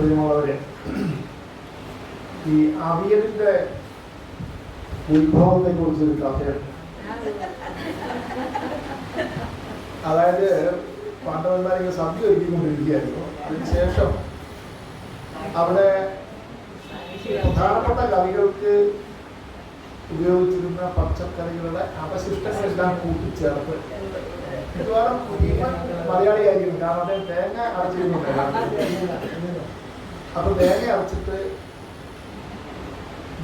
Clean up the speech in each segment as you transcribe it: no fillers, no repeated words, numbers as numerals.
പ്രിയമുള്ളവരെ, ഈ അവിയലിന്റെ ഉത്ഭവത്തെ കുറിച്ചൊരു കഥയാണ്. അതായത് പണ്ടവന്മാരെ സദ്യ ഒരുക്കിക്കൊണ്ടിരിക്കുകയായിരുന്നു. അതിനുശേഷം അവിടെ പ്രധാനപ്പെട്ട കറികൾക്ക് ഉപയോഗിച്ചിരുന്ന പച്ചക്കറികളുടെ അവശിഷ്ടങ്ങളെല്ലാം കൂട്ടിച്ചേർത്ത്, മിക്കവാറും മലയാളിയായിരിക്കും, കാരണം അദ്ദേഹം തേങ്ങ അരച്ചിരുന്നുണ്ട്. അപ്പൊ തേങ്ങ അരച്ചിട്ട്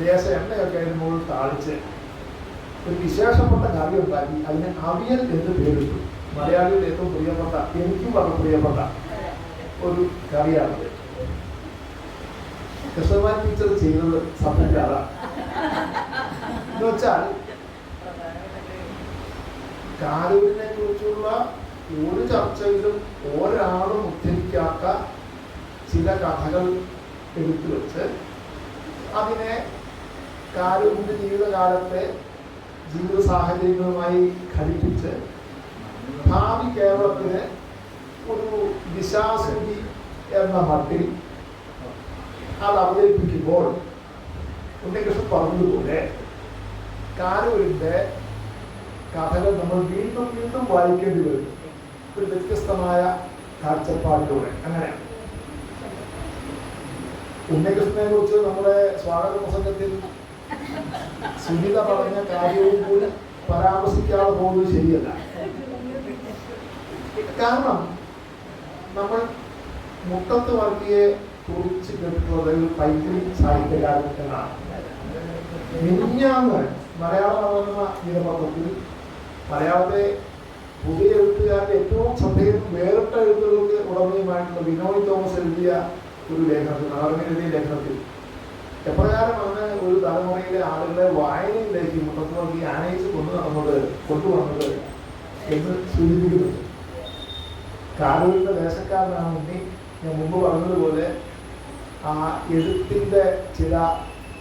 ദേശം എണ്ണയൊക്കെ അതിന് മുകളിൽ താളിച്ച് ഒരു വിശേഷപ്പെട്ട കറി ഉണ്ടാക്കി അതിന് അവിയൽ എന്ന് പേരിട്ടു. മലയാളിയുടെ ഏറ്റവും പ്രിയപ്പെട്ട, എനിക്കും വളരെ പ്രിയപ്പെട്ട ഒരു കറിയാണത്. കൃഷ്ണമാൻ ടീച്ചർ ചെയ്തത് സത്യമാണ്. എന്ന് വെച്ചാൽ കാരൂരിനെ കുറിച്ചുള്ള ഒരു ചർച്ചയിലും ഒരാളും ഉദ്ധരിക്കാത്ത ചില കഥകൾ എടുത്തു വെച്ച് അതിനെ കാരൂരിന്റെ ജീവിതകാലത്തെ ജീവിത സാഹചര്യങ്ങളുമായി ഘടിപ്പിച്ച് ഭാവി കേരളത്തിന് ഒരു ദിശാസൂചി എന്ന മട്ടിൽ അത് അവതരിപ്പിക്കുമ്പോൾ ഉണ്ണികൃഷ്ണൻ പറഞ്ഞതുപോലെ കാരൂരിന്റെ കഥകൾ നമ്മൾ വീണ്ടും വീണ്ടും വായിക്കേണ്ടി വരും, ഒരു വ്യത്യസ്തമായ കാഴ്ചപ്പാടിലൂടെ. അങ്ങനെ ഉണ്ണികൃഷ്ണനെ കുറിച്ച് നമ്മുടെ സ്വാഗത പ്രസംഗത്തിൽ സുനിത പറഞ്ഞ കാര്യവും കൂടി പരാമർശിക്കാതെ പോകുന്നത് ശരിയല്ല. കാരണം നമ്മൾ മുട്ടത്ത് വർക്കിയെ കുറിച്ച് കേട്ടിട്ടുള്ളത് ഒരു പൈതൃക സാഹിത്യകാരൻ എന്നാണ്. മിനിഞ്ഞാന്ന് മലയാള മനോരമ ദിനപത്രത്തിൽ മലയാളത്തെ പുതിയ എഴുത്തുകാരുടെ ഏറ്റവും ശ്രദ്ധേയം വേറിട്ട എഴുത്തുകൾക്ക് ഉടമയുമായിട്ടുള്ള വിനോയ് തോമസ് എഴുതിയ ഒരു ലേഖനത്തിൽ, മനോരമ എഴുതിയ ലേഖനത്തിൽ എപ്രകാരമാണ് ഒരു തലമുറയിലെ ആളുകളെ വായനയിലേക്ക് മുട്ടത്ത് വർക്കി ആനയിച്ച് കൊണ്ടുവന്നത് എന്ന് സൂചിപ്പിക്കുന്നുണ്ട്. കാരൂരിന്റെ ദേശക്കാരനാണ് ഉണ്ണി. ഞാൻ മുമ്പ് പറഞ്ഞതുപോലെ ആ എഴുത്തിന്റെ ചില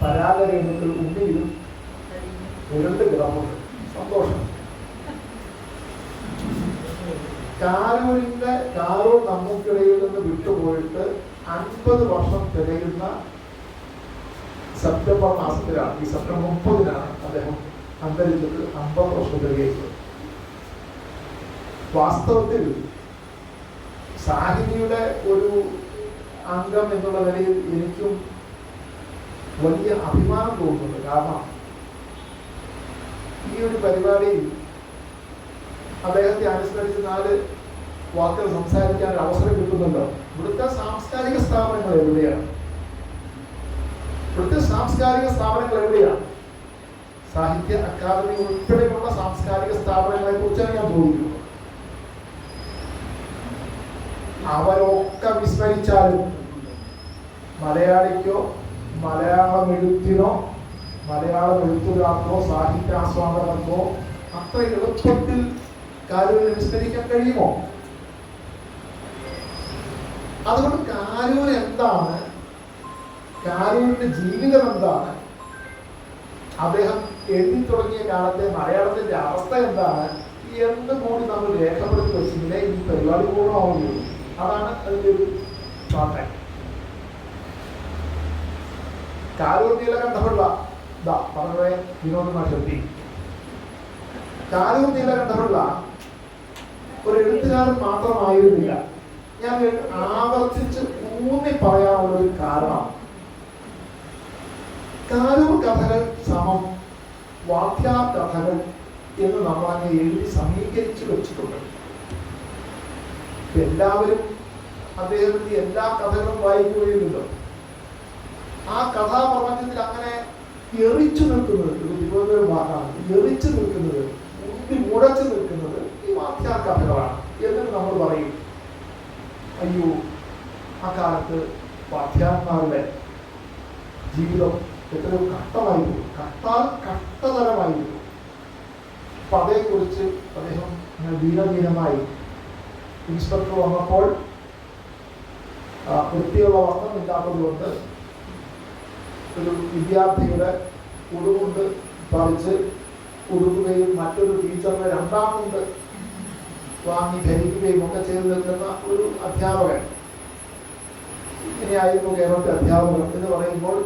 പരാഗരേണുക്കൾ ഉണ്ണിയിലും ഉരുണ്ട് കിടപ്പുണ്ട്. സന്തോഷം. കാരൂർ നമുക്കിടയിൽ നിന്ന് വിട്ടുപോയിട്ട് 50 വർഷം തികയുന്ന സെപ്റ്റംബർ മാസത്തിലാണ്, ഈ സെപ്റ്റംബർ 30-നാണ് അദ്ദേഹം അന്തരിച്ചത്. 50 വർഷം തികയുന്നത്. വാസ്തവത്തിൽ സാഹിതിയുടെ ഒരു അംഗം എന്നുള്ള നിലയിൽ എനിക്കും വലിയ അഭിമാനം തോന്നുന്നുണ്ട്. കാരണം ഈ ഒരു പരിപാടിയിൽ അദ്ദേഹത്തെ അനുസ്മരിച്ച് 4 വാക്കുകൾ സംസാരിക്കാൻ അവസരം കിട്ടുന്നുണ്ടോ? ഇവിടുത്തെ സാംസ്കാരിക സ്ഥാപനങ്ങൾ എവിടെയാണ്? സാഹിത്യ അക്കാദമി ഉൾപ്പെടെയുള്ള സാംസ്കാരിക സ്ഥാപനങ്ങളെ കുറിച്ചാണ് ഞാൻ ചോദിക്കുന്നത്. അവരൊക്കെ വിസ്മരിച്ചാലും മലയാളിക്കോ മലയാളം എഴുത്തിനോ മലയാളം എഴുത്തുകാർക്കോ സാഹിത്യാസ്വാദകർക്കോ അത്ര എളുപ്പത്തിൽ കാരൂരിനെ വിസ്മരിക്കാൻ കഴിയുമോ? അതുകൊണ്ട് കാരൂർ എന്താണ്, കാരൂരിന്റെ ജീവിതം എന്താണ്, അദ്ദേഹം എഴുതി തുടങ്ങിയ കാലത്തെ മലയാളത്തിന്റെ അവസ്ഥ എന്താണ് എന്ന് കൂടി നമ്മൾ രേഖപ്പെടുത്തി വെച്ചെങ്കിലേ ഈ പരിപാടി പൂർണ്ണമാവുകയുള്ളൂ. അതാണ് അതിൻ്റെ ഒരു കോൺടാക്ട്. കാരൂർ നീലകണ്ഠപിള്ള പറഞ്ഞേ വിനോദ മാഷെത്തി. കാരൂർ നീലകണ്ഠപിള്ള ഒരു എഴുത്തുകാരൻ മാത്രമായിരുന്നില്ല. ഞാൻ ആവർത്തിച്ച് ഊന്നി പറയാനുള്ളൊരു കാരണം, കാരൂർ കഥകൾ സമം വാക്യാർ കഥകൾ എന്ന് നമ്മൾ അങ്ങ് എഴുതി സമീകരിച്ചു വെച്ചിട്ടുണ്ട്. എല്ലാവരും അദ്ദേഹത്തിന്റെ എല്ലാ കഥകളും വായിക്കുകയില്ലല്ലോ. ആ കഥാപ്രപഞ്ചത്തിൽ അങ്ങനെ എറിച്ചു നിൽക്കുന്നത്, ഒരു തിരുവനന്തപുരം ഭാഗമാണ്, എറിച്ചു നിൽക്കുന്നത്, മുടച്ചു നിൽക്കുന്നത് ഈ വാക്യാർ കഥകളാണ്. എന്നിട്ട് നമ്മൾ പറയും, അയ്യോ ആ കാലത്ത് വാക്യാന്മാരുടെ ജീവിതം എത്രയോ കഷ്ടമായിരുന്നു, കഷ്ടതരമായിരുന്നു. അപ്പൊ അതേക്കുറിച്ച് അദ്ദേഹം ദീനദീനമായി ഇൻസ്പെക്ടർ വന്നപ്പോൾ വൃത്തിയുള്ള വസ്ത്രമില്ലാത്തത് കൊണ്ട് ഒരു വിദ്യാർത്ഥിയുടെ ഉടുകൊണ്ട് പറിച്ച് ഉടുക്കുകയും മറ്റൊരു ടീച്ചറിനെ രണ്ടാമത് വാങ്ങി ധരിക്കുകയും ഒക്കെ ചെയ്തു നിൽക്കുന്ന ഒരു അധ്യാപകൻ ഇങ്ങനെയായിരുന്നു കേരളത്തിലെ അധ്യാപകർ എന്ന് പറയുമ്പോൾ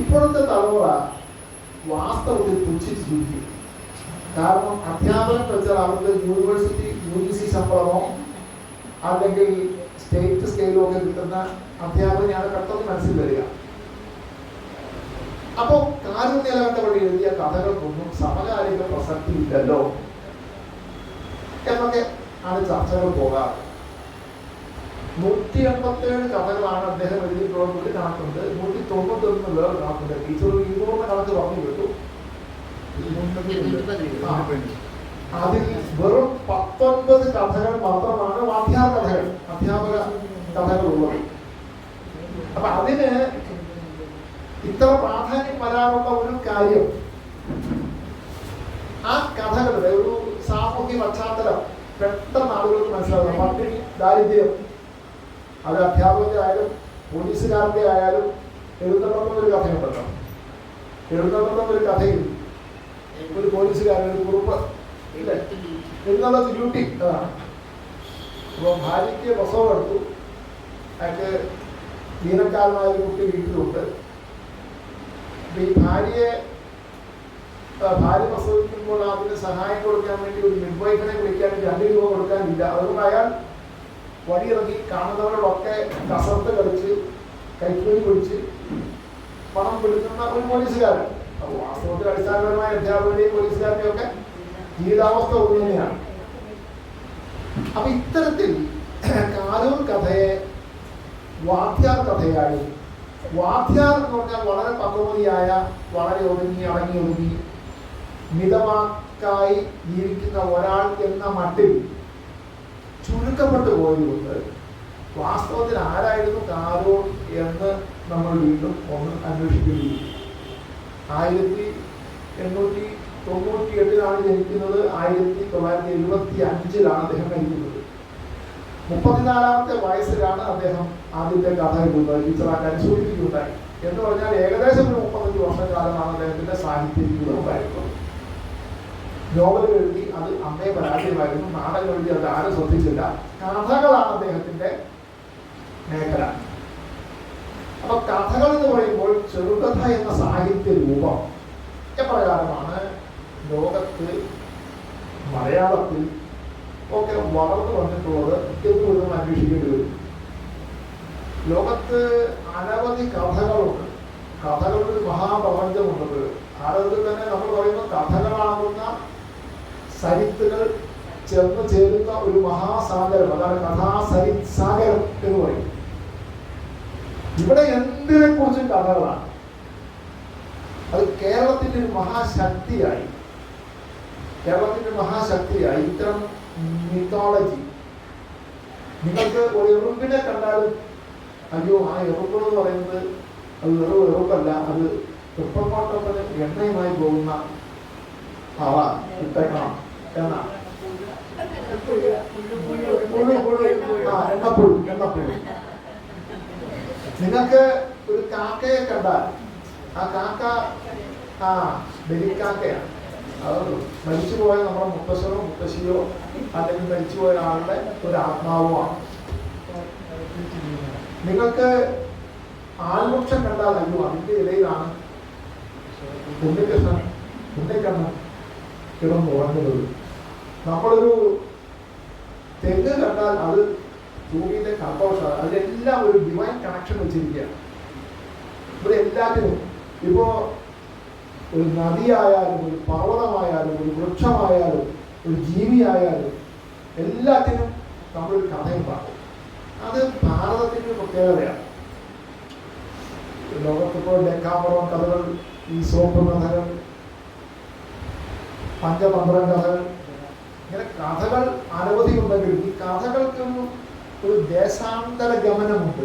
ഇപ്പോഴത്തെ തലമുറ വാസ്തവത്തിൽ പുച്ഛിച്ച് ചിരിക്കും. കാരണം അധ്യാപകൻ വെച്ചാൽ അവർക്ക് യൂണിവേഴ്സിറ്റി UGC ശമ്പളമോ അല്ലെങ്കിൽ സ്റ്റേറ്റ് സ്കെയിലോ ഒക്കെ കിട്ടുന്ന അധ്യാപകനെയാണ് പെട്ടെന്ന് മനസ്സിൽ വരിക. അപ്പോൾ കാരുണ്യലവന്റെ വഴി എഴുതിയ കഥകൾക്കൊന്നും സമകാലിക പ്രസക്തി ഇല്ലല്ലോ എന്നൊക്കെ ആണ് ചർച്ചകൾ പോകാറ്. 187 കഥകളാണ് അദ്ദേഹം എഴുതിയിട്ടുള്ളത്. ഒരു കണക്കുണ്ട്. 191 വേറെ കണക്കുണ്ട്. ടീച്ചർ 200 കണക്ക് പറഞ്ഞു കേട്ടു. അതിൽ വെറും 19 കഥകൾ മാത്രമാണ് വാദ്യാർ കഥകൾ, അധ്യാപക കഥകളുള്ളത്. അപ്പൊ അതിന് ഇത്ര പ്രാധാന്യം വരാനുള്ള ഒരു കാര്യം ആ കഥകളുടെ ഒരു സാമൂഹ്യ പശ്ചാത്തലം പെട്ടെന്ന് ആളുകൾക്ക് മനസ്സിലാകുക. പട്ടിണി, ദാരിദ്ര്യം, അത് അധ്യാപകന്റെ ആയാലും പോലീസുകാരന്റെ ആയാലും എഴുന്നള്ളൊരു കഥയുണ്ടല്ലോ. എഴുന്നള്ളൊരു കഥയിൽ ഒരു പോലീസുകാരൻ ഒരു കുറുപ്പ് ഇല്ലേ, എഴുന്നള്ളത്ത് ഡ്യൂട്ടി അതാണ്. അപ്പോൾ ഭാര്യയ്ക്ക് പ്രസവം എടുത്തു. അയാൾക്ക് ദീനക്കാരനായ ഒരു കുട്ടി വീട്ടിലുണ്ട്. ഈ ഭാര്യ പ്രസവിക്കുമ്പോൾ അതിന് സഹായം കൊടുക്കാൻ വേണ്ടി ഒരു മിഡ്വൈഫിനെ വിളിക്കാൻ 2 രൂപ കൊടുക്കാനില്ല. അതുകൊണ്ട് അയാൾ വഴിയിറങ്ങി കാണുന്നവരോടൊക്കെ കസർത്ത് കളിച്ച് കൈക്കൂലി പിടിച്ച് പണം പിടിക്കുന്ന ഒരു പോലീസുകാരൻ. അപ്പോൾ വാസ്തവത്തിൽ അടിസ്ഥാനപരമായ അധ്യാപകരുടെയും പോലീസുകാരുടെയും ഒക്കെ ജീവിതാവസ്ഥ ഒന്ന് തന്നെയാണ്. അപ്പൊ ഇത്തരത്തിൽ കാരൂർ കഥയെ വാദ്യാർ കഥയായി, വാദ്യാർ എന്ന് പറഞ്ഞാൽ വളരെ പക്വമതിയായ, വളരെ അടങ്ങി മിതമാക്കായി ജീവിക്കുന്ന ഒരാൾ എന്ന മട്ടിൽ ചുരുക്കപ്പെട്ടു പോയതുകൊണ്ട് വാസ്തവത്തിൽ ആരായിരുന്നു കാരൂർ എന്ന് നമ്മൾ വീണ്ടും ഒന്ന് അന്വേഷിക്കുകയും 1898 ജനിക്കുന്നത്. 1975 അദ്ദേഹം മരിക്കുന്നത്. 34-ാമത്തെ വയസ്സിലാണ് അദ്ദേഹം ആദ്യത്തെ കഥ എഴുതുന്നത്. ടീച്ചറാക്കാൻ സൂചിപ്പിക്കുകയുണ്ടായി. എന്ന് പറഞ്ഞാൽ ഏകദേശം ഒരു 35 വർഷക്കാലമാണ് അദ്ദേഹത്തിന്റെ സാഹിത്യ ജീവിതം ഉണ്ടായിരുന്നത്. നോവലുകൾ എഴുതി, അത് അന്നേ പരാജയമായിരുന്നു. നാടകം എഴുതി, അത് ആരും ശ്രദ്ധിച്ചില്ല. കഥകളാണ് അദ്ദേഹത്തിന്റെ മേഖല. അപ്പൊ കഥകൾ എന്ന് പറയുമ്പോൾ ചെറുകഥ എന്ന സാഹിത്യ രൂപം എപ്രകാരമാണ് ലോകത്ത് മലയാളത്തിൽ ഒക്കെ വളർന്നു വന്നിട്ടുള്ളത് എന്നും നമ്മൾ അന്വേഷിക്കേണ്ടി വരും. ലോകത്ത് അനവധി കഥകളുണ്ട്. കഥകളുടെ മഹാപ്രപഞ്ചമുണ്ട്. ഭാരതത്തിൽ തന്നെ നമ്മൾ പറയുന്ന കഥകളാകുന്ന സരിത്തുകൾ ചേർന്ന് ചേരുന്ന ഒരു മഹാസാഗരം, അതാണ് കഥാസരിത്സാഗരം എന്ന് പറയും. ഇവിടെ എന്തിനെ കുറിച്ചും കഥകളാണ്. അത് കേരളത്തിന്റെ ഒരു മഹാശക്തിയായി ഇത്തരം മിത്തോളജി. നിങ്ങൾക്ക് ഒരു എറുമ്പിനെ കണ്ടാലും അയ്യോ ആ എറുമ്പ് എന്ന് പറയുന്നത് അത് വെറും എറുമ്പല്ല, അത് തുപ്പക്കോട്ടത്തിന് എണ്ണയുമായി പോകുന്ന ഇട്ടേക്കണം എന്നാ എണ്ണപ്പുഴു. നിങ്ങൾക്ക് ഒരു കാക്കയെ കണ്ടാൽ ആ കാക്ക ബലിക്കാക്കയാണ്. അത് മരിച്ചുപോയ നമ്മുടെ മുത്തശ്ശനോ മുത്തശ്ശിയോ അല്ലെങ്കിൽ മരിച്ചുപോയ ഒരാളുടെ ഒരു ആത്മാവുമാണ്. നിങ്ങൾക്ക് ആൽവൃക്ഷം കണ്ടാൽ അയ്യോ അതിന്റെ ഇടയിലാണ് ഉണ്ണിക്കണ്ണൻ കിടന്നുറങ്ങുന്നത്. നമ്മളൊരു തെങ്ങ് കണ്ടാൽ അത് ഭൂമിയിലെ കർക്കോഷമാണ്. അതിലെല്ലാം ഒരു ഡിവൈൻ കണക്ഷൻ വെച്ചിരിക്കുകയാണ്. ഇവിടെ എല്ലാത്തിനും ഇപ്പോ ഒരു നദിയായാലും ഒരു പർവ്വതമായാലും ഒരു വൃക്ഷമായാലും ഒരു ജീവിയായാലും എല്ലാത്തിനും നമ്മളൊരു കഥയുണ്ടാക്കും. അത് ഭാരതത്തിന്റെ പ്രത്യേകതയാണ്. ലോകത്തിപ്പോൾ ഡെക്കാമറോൺ കഥകൾ, ഈസോപ്പ് കഥകൾ, പഞ്ചതന്ത്രം കഥകൾ, ഇങ്ങനെ കഥകൾ അനവധി ഉണ്ടെങ്കിലും ഈ കഥകൾക്ക് ഒരു ദേശാന്തര ഗമനമുണ്ട്.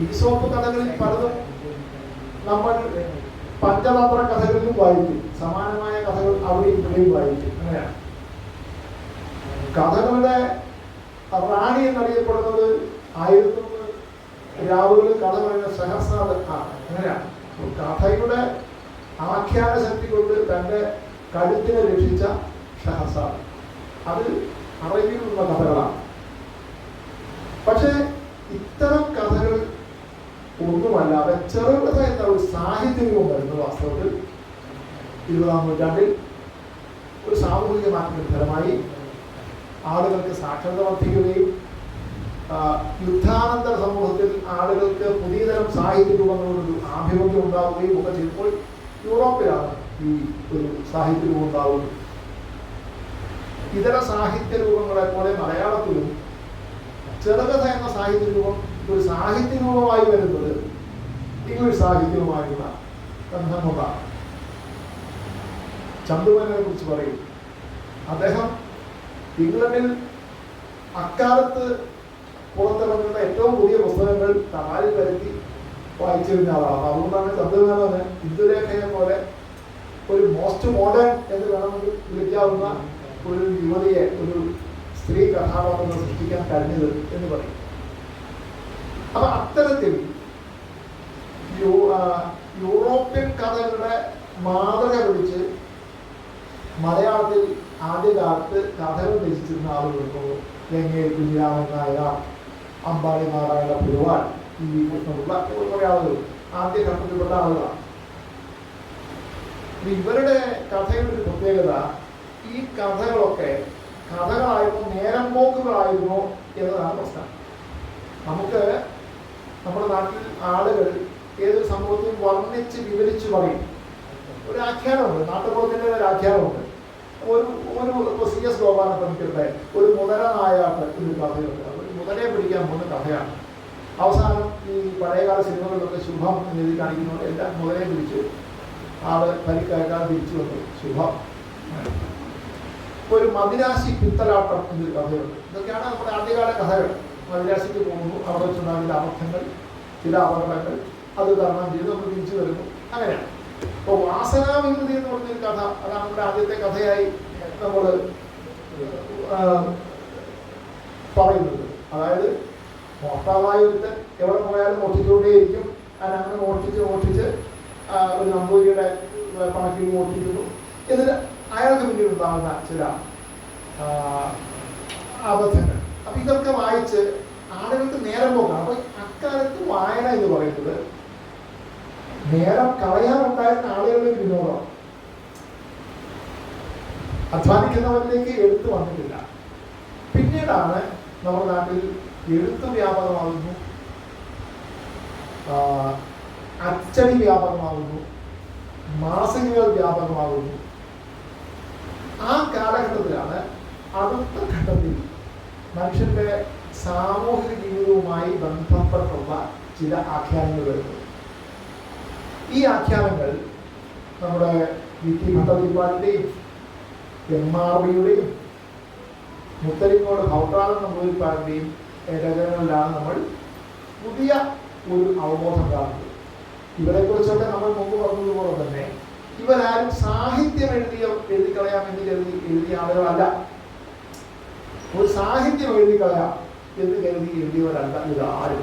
ഈസോപ്പ് കഥകളിൽ പലതും നമ്മൾ പഞ്ചതന്ത്ര കഥകളിലും വായിക്കും. സമാനമായ കഥകൾ അവിടെയും ഇവിടെയും വായിക്കും. അങ്ങനെയാണ്. കഥകളുടെ റാണി എന്നറിയപ്പെടുന്നത് 1001 രാവുകളിൽ കഥ പറയുന്ന സഹസ്രാദ് ആണ്. അങ്ങനെയാണ്. കഥയുടെ ആഖ്യാന ശക്തി കൊണ്ട് തന്റെ കഴുത്തിനെ രക്ഷിച്ച ഷഹസാദ്. അത് അറബിയിലുള്ള കഥകളാണ്. പക്ഷേ ഇത്തരം കഥകൾ ഒന്നുമല്ലാതെ ചെറുകഥ എന്ന ഒരു സാഹിത്യവും വരുന്നത് വാസ്തവത്തിൽ 20-ാം നൂറ്റാണ്ടിൽ ഒരു സാമൂഹിക മാറ്റത്തിന് ഫലമായി ആളുകൾക്ക് സാക്ഷരത വർദ്ധിക്കുകയും യുദ്ധാനന്തര സമൂഹത്തിൽ ആളുകൾക്ക് പുതിയതരം സാഹിത്യ രൂപങ്ങളോടൊരു ആഭിമുഖ്യം ഉണ്ടാവുകയും ഒക്കെ ചെയ്യുമ്പോൾ യൂറോപ്പിലാണ് ഈ ഒരു സാഹിത്യ രൂപം ഉണ്ടാവുന്നത്. ഇതര സാഹിത്യ രൂപങ്ങളെ പോലെ മലയാളത്തിലും ചെറുകഥ എന്ന സാഹിത്യ രൂപം ഒരു സാഹിത്യ രൂപമായി വരുന്നത് ഇംഗ്ലീഷ് സാഹിത്യവുമായുള്ള ബന്ധം കൊണ്ടാണ്. ചന്തുമേനോനെ കുറിച്ച് പറയും, അദ്ദേഹം ഇംഗ്ലണ്ടിൽ അക്കാലത്ത് പുറത്തിറങ്ങുന്ന ഏറ്റവും പുതിയ പുസ്തകങ്ങൾ തപാലിൽ വരുത്തി വായിച്ചിരുന്ന ആളാണ്. അതുകൊണ്ടാണ് ചന്തുമേനോന് ഇന്ദുലേഖയെ പോലെ ഒരു മോസ്റ്റ് മോഡേൺ എന്ന് വേണമെങ്കിൽ വിളിക്കാവുന്ന ഒരു യുവതിയെ, ഒരു സ്ത്രീ കഥാപാത്രം സൃഷ്ടിക്കാൻ കഴിഞ്ഞത് എന്ന് പറയും. അപ്പൊ അത്തരത്തിൽ യൂറോപ്യൻ കഥകളുടെ മാതൃക പിടിച്ച് മലയാളത്തിൽ ആദ്യകാലത്ത് കഥകൾ രചിച്ചിരുന്ന ആളുകൾക്ക് വെങ്ങേരി കുഞ്ഞിരാമൻ നായർ, അമ്പാടി നാരായണ പുരുവാൻ, ഈ കൃഷ്ണപിള്ള, കുറേ ആളുകൾ ആദ്യഘട്ടത്തിൽപ്പെട്ട ആളുകളാണ്. ഇവരുടെ കഥയുടെ ഒരു പ്രത്യേകത, ഈ കഥകളൊക്കെ കഥകളായിരുന്നു നേരം പോക്കുകളായിരുന്നു എന്നതാണ് പ്രശ്നം. നമുക്ക് നമ്മുടെ നാട്ടിൽ ആളുകൾ ഏതൊരു സംഭവത്തെയും വർണ്ണിച്ച് വിവരിച്ച് പറയും. ഒരു ആഖ്യാനമുണ്ട്, നാട്ടുപുറത്തിൻ്റെ ഒരു ആഖ്യാനമുണ്ട്. ഒരു CS ഗോപാലപ്പണിക്കരുടെ ഒരു മുതല നായാട്ട് ഒരു കഥയുണ്ട്. ഒരു മുതലയെ പിടിക്കാൻ പോകുന്ന കഥയാണ്. അവസാനം ഈ പഴയകാല സിനിമകളിലൊക്കെ ശുഭം എന്ന് എഴുതി കാണിക്കുന്നതുകൊണ്ട് എല്ലാം മുതലയെ പിടിച്ച് ആള് പരിക്കേൽക്കാതെ തിരിച്ചു വന്നു ശുഭം. ഒരു മദിരാശി പിത്തലാട്ടം എന്നൊരു കഥയുണ്ട്. ഇതൊക്കെയാണ് നമ്മുടെ ആദ്യകാല കഥകൾ. മദിരാശിക്ക് പോകുന്നു, അവിടെ വെച്ചുണ്ടാകുന്ന അബദ്ധങ്ങൾ, ചില അപകടങ്ങൾ, അത് തരണം ചെയ്ത് നമ്മൾ തിരിച്ചു വരുന്നു. അങ്ങനെയാണ്. അപ്പോൾ വാസനാവികൃതി എന്ന് പറഞ്ഞൊരു കഥ, അതാണ് നമ്മുടെ ആദ്യത്തെ കഥയായി നമ്മൾ പറയുന്നത്. അതായത് മോഷ്ടാവായ ഒരുത്തൻ എവിടെ പോയാലും മോഷ്ടിച്ചുകൊണ്ടേയിരിക്കും. അങ്ങനെ മോഷ്ടിച്ച് ഒരു നമ്പൂതിരിയുടെ പണക്കിൽ മോഷ്ടിക്കുന്നു. എന്നിട്ട് അയാൾക്ക് പിന്നീട് ഉണ്ടാകുന്ന ചില അബദ്ധങ്ങൾ. അപ്പൊ ഇതൊക്കെ വായിച്ച് ആളുകൾക്ക് നേരം പോക്കാണ്. അപ്പൊ അക്കാലത്ത് വായന എന്ന് പറയുന്നത് നേരം കളയാനുണ്ടായിരുന്ന ആളുകളുടെ വിനോദം. അധ്വാനിക്കുന്നവരിലേക്ക് എഴുത്ത് വന്നിട്ടില്ല. പിന്നീടാണ് നമ്മുടെ നാട്ടിൽ എഴുത്ത് വ്യാപകമാകുന്നു, അച്ചടി വ്യാപകമാകുന്നു, മാസികകൾ വ്യാപകമാകുന്നു. ആ കാലഘട്ടത്തിലാണ് അടുത്ത ഘട്ടത്തിൽ മനുഷ്യന്റെ സാമൂഹിക ജീവിതവുമായി ബന്ധപ്പെട്ടുള്ള ചില ആഖ്യാനങ്ങൾ വരുന്നത്. ഈ ആഖ്യാനങ്ങൾ നമ്മുടെ VT ഭട്ടതിരിപ്പാടിൻ്റെയും MRBയുടെയും മുത്തരിങ്ങോട് ഭൗത്രാളം നമ്പൂതിരിപ്പാടിൻ്റെയും രചനകളിലാണ് നമ്മൾ പുതിയ ഒരു അവബോധം കാണുന്നത്. ഇവരെക്കുറിച്ചൊക്കെ നമ്മൾ മുമ്പ് പറഞ്ഞതുപോലെ തന്നെ ഇവരാരും സാഹിത്യം എഴുതിക്കളയാം എന്ന് എഴുതിയ ആളുകളല്ല. ഒരു സാഹിത്യം എഴുതിക്കളയാം എന്ന് കരുതി എഴുതിയവരല്ല ഇതാരും.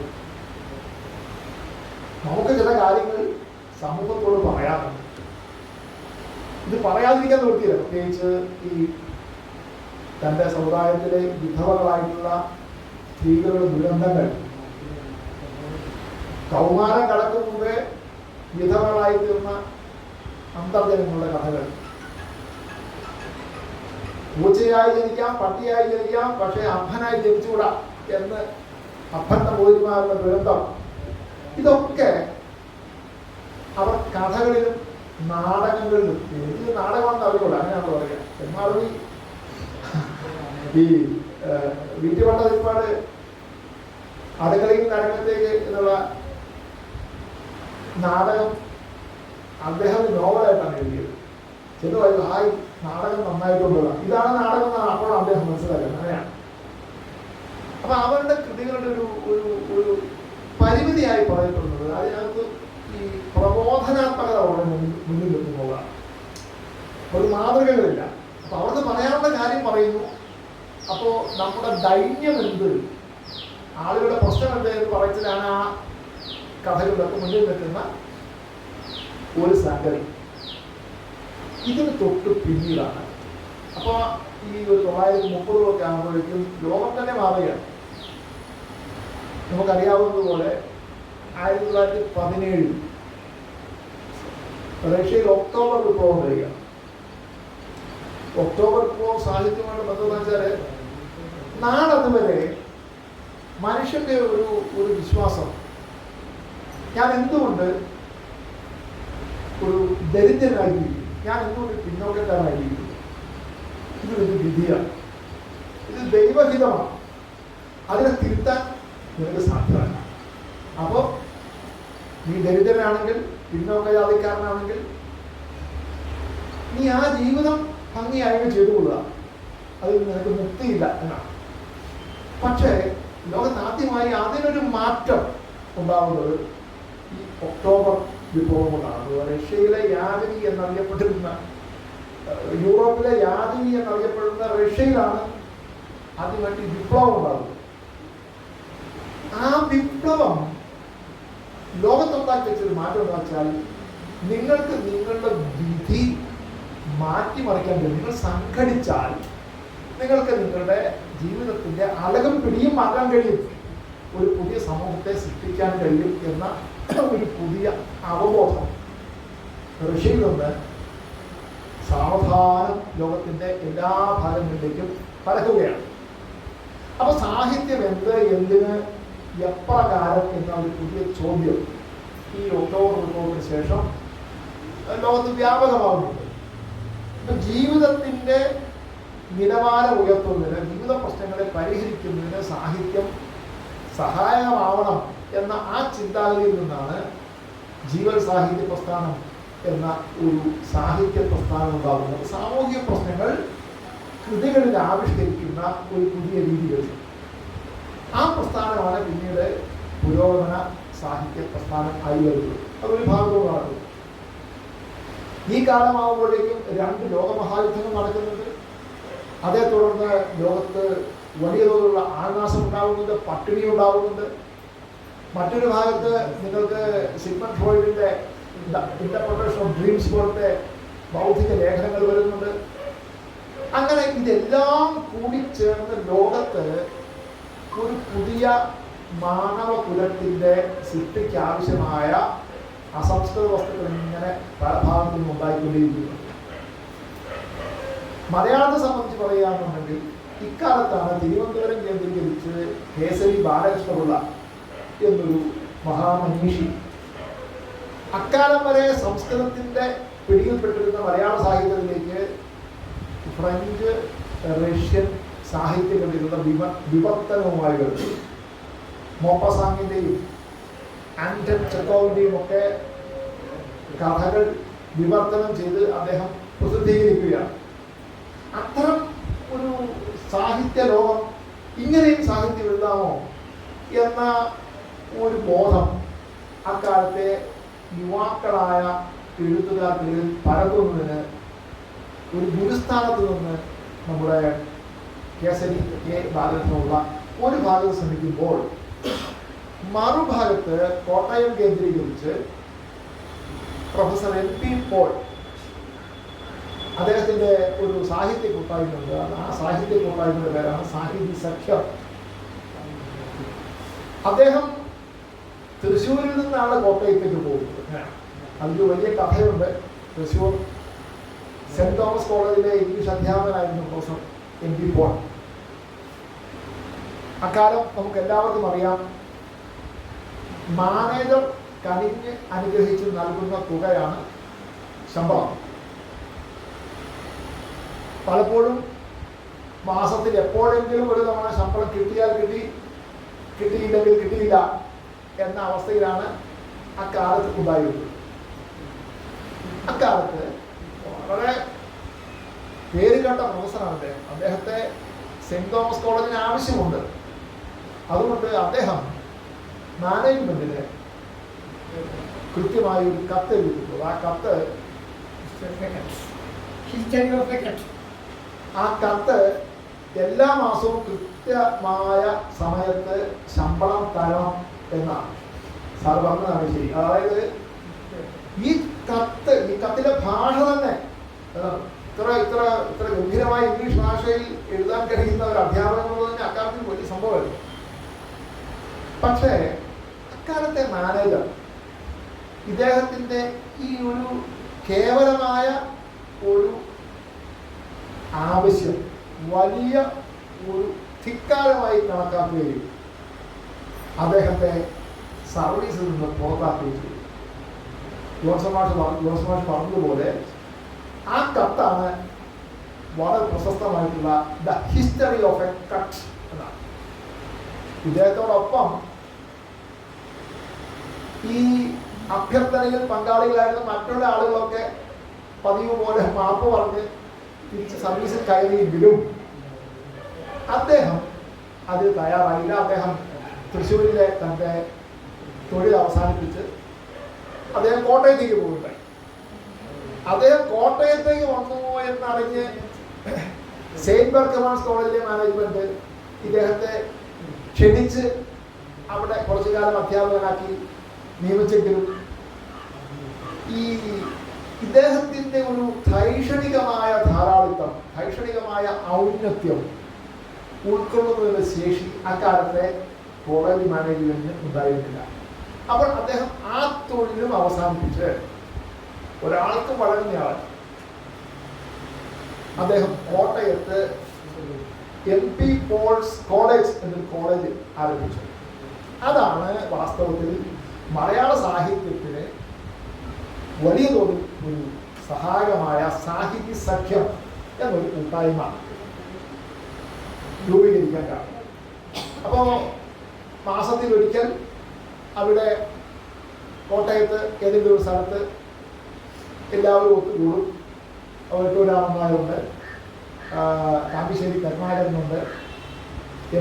നമുക്ക് ചില കാര്യങ്ങൾ സമൂഹത്തോട് പറയാറുണ്ട്. ഇത് പറയാതിരിക്കാൻ നോക്കിയില്ല. പ്രത്യേകിച്ച് ഈ തൻ്റെ സമുദായത്തിലെ വിധവകളായിട്ടുള്ള സ്ത്രീകളുടെ ദുരന്തങ്ങൾ, കൗമാരം കടക്കും മുമ്പേ വിധവകളായി തീർന്ന അന്തർജനങ്ങളുടെ കഥകൾ. പൂച്ചയായി ജനിക്കാം, പട്ടിയായി ജനിക്കാം, പക്ഷേ അപ്പനായി ജനിച്ചുകൂടാ എന്ന് അപ്പന്റെ ബോധിമാരുടെ ദുരന്തം. ഇതൊക്കെ അവർ കഥകളിലും നാടകങ്ങളിലും, ഇത് നാടകമാണെന്ന് അറിയില്ല, അങ്ങനെയാണ് പറയുക. എന്നാൽ ഈ VT ഭട്ടതിരിപ്പാട് അടുക്കളയിൽ നരകത്തേക്ക് എന്നുള്ള നാടകം അദ്ദേഹം നോവലായിട്ടാണ് എഴുതിയത്. ചെന്ന് പറയും, ഹായ് നാടകം നന്നായിട്ടുള്ളതാണ്, ഇതാണ് നാടകം എന്നാണ് അപ്പോഴാണ് അദ്ദേഹം മനസ്സിലാക്കുന്നത്. അങ്ങനെയാണ്. അപ്പൊ അവരുടെ കൃതികളുടെ ഒരു പരിമിതിയായി പറഞ്ഞിട്ടുള്ളത് അതിനകത്ത് ഈ പ്രബോധനാത്മകത വളരെ മുന്നിൽ നിൽക്കുന്നതാണ്. ഒരു മാതൃകകളില്ല. അപ്പൊ അവർക്ക് പറയാനുള്ള കാര്യം പറയുന്നു. അപ്പോ നമ്മുടെ ദൈന്യം എന്ത്, ആളുകളുടെ പ്രശ്നം എന്തെന്ന് പറയത്തിലാണ് ആ കഥകളിലൊക്കെ മുന്നിൽ നിൽക്കുന്ന ഒരു സംഗതി. ഇതിന് തൊട്ട് പിന്നീടാണ്. അപ്പോൾ ഈ ഒരു 930 ആകുമ്പോഴേക്കും ലോകം തന്നെ മാറുകയാണ്. നമുക്കറിയാവുന്നതുപോലെ 1917 റഷ്യയിൽ ഒക്ടോബർ വിപ്ലവം വരിക. ഒക്ടോബർ വിപ്ലവം സാഹിത്യമായിട്ട് ബന്ധമെന്ന് വെച്ചാൽ നാളതുവരെ മനുഷ്യന്റെ ഒരു വിശ്വാസം, ഞാൻ എന്തുകൊണ്ട് ഒരു ദരിദ്രനായിരിക്കും, ഞാൻ എന്തുകൊണ്ട് പിന്നോക്കക്കാരനായിരിക്കും, ഇതൊരു വിധിയാണ്, ഇത് ദൈവഹിതമാണ്, അതിനെ തിരുത്താൻ നിനക്ക് സാധ്യമല്ല. അപ്പോൾ നീ ദരിദ്രനാണെങ്കിൽ, പിന്നോക്ക ജാതിക്കാരനാണെങ്കിൽ നീ ആ ജീവിതം ഭംഗിയായി ചെയ്തുകൊള്ളുക, അതിൽ നിനക്ക് മുക്തിയില്ല എന്നാണ്. പക്ഷേ ലോകത്താദ്യമായി അതിനൊരു മാറ്റം ഉണ്ടാവുന്നത് ഈ ഒക്ടോബർ വിപ്ലവം കൊണ്ടാണ്. റഷ്യയിലെ യാചനി എന്നറിയപ്പെട്ടിരുന്ന, യൂറോപ്പിലെ യാചനി എന്നറിയപ്പെടുന്ന റഷ്യയിലാണ് ആദ്യമായിട്ട് വിപ്ലവം ഉണ്ടാകുന്നത്. ആ വിപ്ലവം ലോകത്തുണ്ടാക്കി വെച്ചൊരു മാറ്റം എന്ന് വെച്ചാൽ, നിങ്ങൾക്ക് നിങ്ങളുടെ വിധി മാറ്റിമറിക്കാൻ കഴിയും. നിങ്ങൾ സംഘടിച്ചാൽ നിങ്ങൾക്ക് നിങ്ങളുടെ ജീവിതത്തിന്റെ അലകും പിടിയും മാറ്റാൻ കഴിയും, ഒരു പുതിയ സമൂഹത്തെ സൃഷ്ടിക്കാൻ കഴിയും എന്ന ഒരു പുതിയ അവബോധം റഷ്യയിൽ നിന്ന് സാവധാനം ലോകത്തിന്റെ എല്ലാ ഭാഗങ്ങളിലേക്കും പരക്കുകയാണ്. അപ്പൊ സാഹിത്യം എന്ത്, എന്തിന്, എപ്രകാരം എന്ന ഒരു പുതിയ ചോദ്യം ഈ ഒക്ടോബർ വിപ്ലവത്തിന് ശേഷം ലോകത്ത് വ്യാപകമാകുന്നുണ്ട്. ഇപ്പൊ ജീവിതത്തിന്റെ നിലവാരം ഉയർത്തുന്നതിന്, ജീവിത പ്രശ്നങ്ങളെ പരിഹരിക്കുന്നതിന് സാഹിത്യം സഹായകമാവണം എന്ന ആ ചിന്താഗതിയിൽ നിന്നാണ് ജീവൻ സാഹിത്യ പ്രസ്ഥാനം എന്ന ഒരു സാഹിത്യ പ്രസ്ഥാനം ഉണ്ടാകുന്നത്. സാമൂഹിക പ്രശ്നങ്ങൾ കൃതികളിൽ ആവിഷ്കരിക്കുന്ന ഒരു പുതിയ രീതികൾ. ആ പ്രസ്ഥാനമാണ് പിന്നീട് പുരോഗമന സാഹിത്യ പ്രസ്ഥാനം ആയി വരുന്നത്. അതൊരു ഭാഗവും നടക്കുന്നു. ഈ കാലമാകുമ്പോഴേക്കും 2 ലോകമഹായുദ്ധങ്ങൾ നടക്കുന്നുണ്ട്. അതേ തുടർന്ന് ലോകത്ത് വലിയ തോതിലുള്ള ആൾനാശം ഉണ്ടാകുന്നുണ്ട്, പട്ടിണി ഉണ്ടാകുന്നുണ്ട്. മറ്റൊരു ഭാഗത്ത് നിങ്ങൾക്ക് സിഗ്മണ്ട് ഫ്രോയിഡിന്റെ ഇന്റർപ്രിട്ടേഷൻ ഓഫ് ഡ്രീംസ് പോലത്തെ ബൗദ്ധിക ലേഖനങ്ങൾ വരുന്നുണ്ട്. അങ്ങനെ ഇതെല്ലാം കൂടി ചേർന്ന് ലോകത്ത് ഒരു പുതിയ മാനവ കുലത്തിന്റെ സൃഷ്ടിക്ക് ആവശ്യമായ അസംസ്കൃത വസ്തുക്കൾ ഇങ്ങനെ പല ഭാഗത്തു നിന്നും ഉണ്ടായിക്കൊണ്ടിരിക്കുന്നു. മലയാളത്തെ സംബന്ധിച്ച് പറയുകയാണെന്നുണ്ടെങ്കിൽ ഇക്കാലത്താണ് തിരുവനന്തപുരം കേന്ദ്രീകരിച്ച് കേസരി ബാലകൃഷ്ണപിള്ള എന്നൊരു മഹാമനീഷി, അക്കാലം വരെ സംസ്കൃതത്തിന്റെ പിടിയിൽപ്പെട്ടിരുന്ന മലയാള സാഹിത്യത്തിലേക്ക് ഫ്രഞ്ച്, റഷ്യൻ സാഹിത്യങ്ങളിലുള്ള വിവർത്തനവുമായി വരുന്നു. മോപ്പസാങ്ങിന്റെയും ആന്റൺ ചെക്കോവിന്റെയും ഒക്കെ കഥകൾ വിവർത്തനം ചെയ്ത് അദ്ദേഹം പ്രസിദ്ധീകരിക്കുകയാണ്. അത്തരം ഒരു സാഹിത്യ ലോകം, ഇങ്ങനെയും സാഹിത്യം എഴുതാമോ എന്ന ഒരു ബോധം അക്കാലത്തെ യുവാക്കളായ എഴുത്തുകാർക്കിടയിൽ പരത്തുന്നതിന് ഒരു ഗുരുസ്ഥാനത്ത് നിന്ന് നമ്മുടെ കേസരി കെ ബാലകൃഷ്ണപിള്ള ഒരു ഭാഗത്ത് ശ്രമിക്കുമ്പോൾ, മറുഭാഗത്ത് കോട്ടയം കേന്ദ്രീകരിച്ച് പ്രൊഫസർ MP പോൾ, അദ്ദേഹത്തിന്റെ ഒരു സാഹിത്യ കൂട്ടായ്മയുണ്ട്. ആ സാഹിത്യ കൂട്ടായ്മയുടെ പേരാണ് സാഹിത്യ സഖ്യം. അദ്ദേഹം തൃശ്ശൂരിൽ നിന്നാണ് കോട്ടയത്തേക്ക് പോകുന്നത്. അതിലൊരു വലിയ കഥയുണ്ട്. തൃശ്ശൂർ സെന്റ് തോമസ് കോളേജിലെ ഇംഗ്ലീഷ് അധ്യാപകനായിരുന്നു പ്രൊഫസർ MP പോൾ. അക്കാലം നമുക്ക് എല്ലാവർക്കും അറിയാം, മാനേജർ കനിഞ്ഞ് അനുഗ്രഹിച്ച് നൽകുന്ന തുകയാണ് ശമ്പളം. പലപ്പോഴും മാസത്തിൽ എപ്പോഴെങ്കിലും ഒരു തവണ ശമ്പളം കിട്ടിയാൽ കിട്ടി, കിട്ടിയില്ലെങ്കിൽ കിട്ടിയില്ല എന്ന അവസ്ഥയിലാണ് അക്കാലത്ത് ഉണ്ടായിരുന്നത്. അക്കാലത്ത് വളരെ പേരുകേട്ട പ്രൊഫസറാണ് അദ്ദേഹത്തെ സെന്റ് തോമസ് കോളേജിന് ആവശ്യമുണ്ട്. അതുകൊണ്ട് അദ്ദേഹം മാനേജ്മെന്റിന് കൃത്യമായി ഒരു കത്ത് എഴുതിയിട്ടുണ്ട്. ആ കത്ത് എല്ലാ മാസവും കൃത്യമായ സമയത്ത് ശമ്പളം തരണം എന്നാണ് സാർ പറഞ്ഞതാണ്. ശരി. അതായത് ഈ കത്തിലെ ഭാഷ തന്നെ ഇത്ര ഗംഭീരമായ ഇംഗ്ലീഷ് ഭാഷയിൽ എഴുതാൻ കഴിയുന്ന ഒരു അധ്യാപകൻ എന്നുള്ളത് തന്നെ അക്കാലത്തിൽ വലിയ സംഭവമായിരുന്നു. പക്ഷേ അക്കാലത്തെ മാനേജർ ഇദ്ദേഹത്തിൻ്റെ ഈ ഒരു കേവലമായ ഒരു ആവശ്യം വലിയ ഒരു ധിക്കാരമായി കണക്കാക്കുകയും അദ്ദേഹത്തെ സർവീസിൽ നിന്ന് പുറത്താക്കുകയും ചെയ്തു. ജോൺസൺ മാഷ് പറഞ്ഞതുപോലെ ആ കത്താണ് വളരെ പ്രശസ്തമായിട്ടുള്ള the history of A cut എന്നാണ്. ഇദ്ദേഹത്തോടൊപ്പം ഈ അഭ്യർത്ഥനയിൽ പങ്കാളികളായിരുന്ന മറ്റുള്ള ആളുകളൊക്കെ പതിവ് പോലെ മാപ്പ് പറഞ്ഞ് തിരിച്ച് സർവീസിൽ കയറിയെങ്കിലും അദ്ദേഹം അതിൽ തയ്യാറായില്ല. അദ്ദേഹം തൃശ്ശൂരിലെ തൻ്റെ തൊഴിൽ അവസാനിപ്പിച്ച് അദ്ദേഹം കോട്ടയത്തേക്ക് പോകുകയുണ്ടായി. അദ്ദേഹം കോട്ടയത്തേക്ക് വന്നു എന്നറിഞ്ഞ് സെയിന്റ് ബർക്കമാൻസ് കോളേജിലെ മാനേജ്മെന്റ് ഇദ്ദേഹത്തെ ക്ഷണിച്ച് അവിടെ കുറച്ചു കാലം അധ്യാപകനാക്കി നിയമിച്ചെങ്കിലും ഈ ഇദ്ദേഹത്തിൻ്റെ ഒരു ധൈഷണികമായ ധാരാളിത്തം, ധൈഷണികമായ ഔന്നത്യം ഉൾക്കൊള്ളുന്നതിൻ്റെ ശേഷി അക്കാലത്തെ കോളേജ് മാനേജ്മെന്റിന് ഉണ്ടായിരുന്നില്ല. അപ്പോൾ അദ്ദേഹം ആ തൊഴിലും അവസാനിപ്പിച്ച് ഒരാൾക്ക് വഴങ്ങുന്നയാൾ അദ്ദേഹം കോട്ടയത്ത് MP പോൾസ് കോളേജ് എന്നൊരു കോളേജ് ആരംഭിച്ചു. അതാണ് വാസ്തവത്തിൽ മലയാള സാഹിത്യത്തിന് വലിയ തോതിൽ ഒരു സഹായകമായ സാഹിത്യ സഖ്യം എന്നൊരു കൂട്ടായ്മ രൂപീകരിക്കാൻ കാരണം. അപ്പോൾ മാസത്തിലൊരിക്കൽ അവിടെ കോട്ടയത്ത് ഏതെങ്കിലും ഒരു സ്ഥലത്ത് എല്ലാവരും ഒത്തുകൂടും. വെട്ടൂരാമന്മാരുണ്ട്, കാമ്പിശ്ശേരി കരുണാകരനുണ്ട്,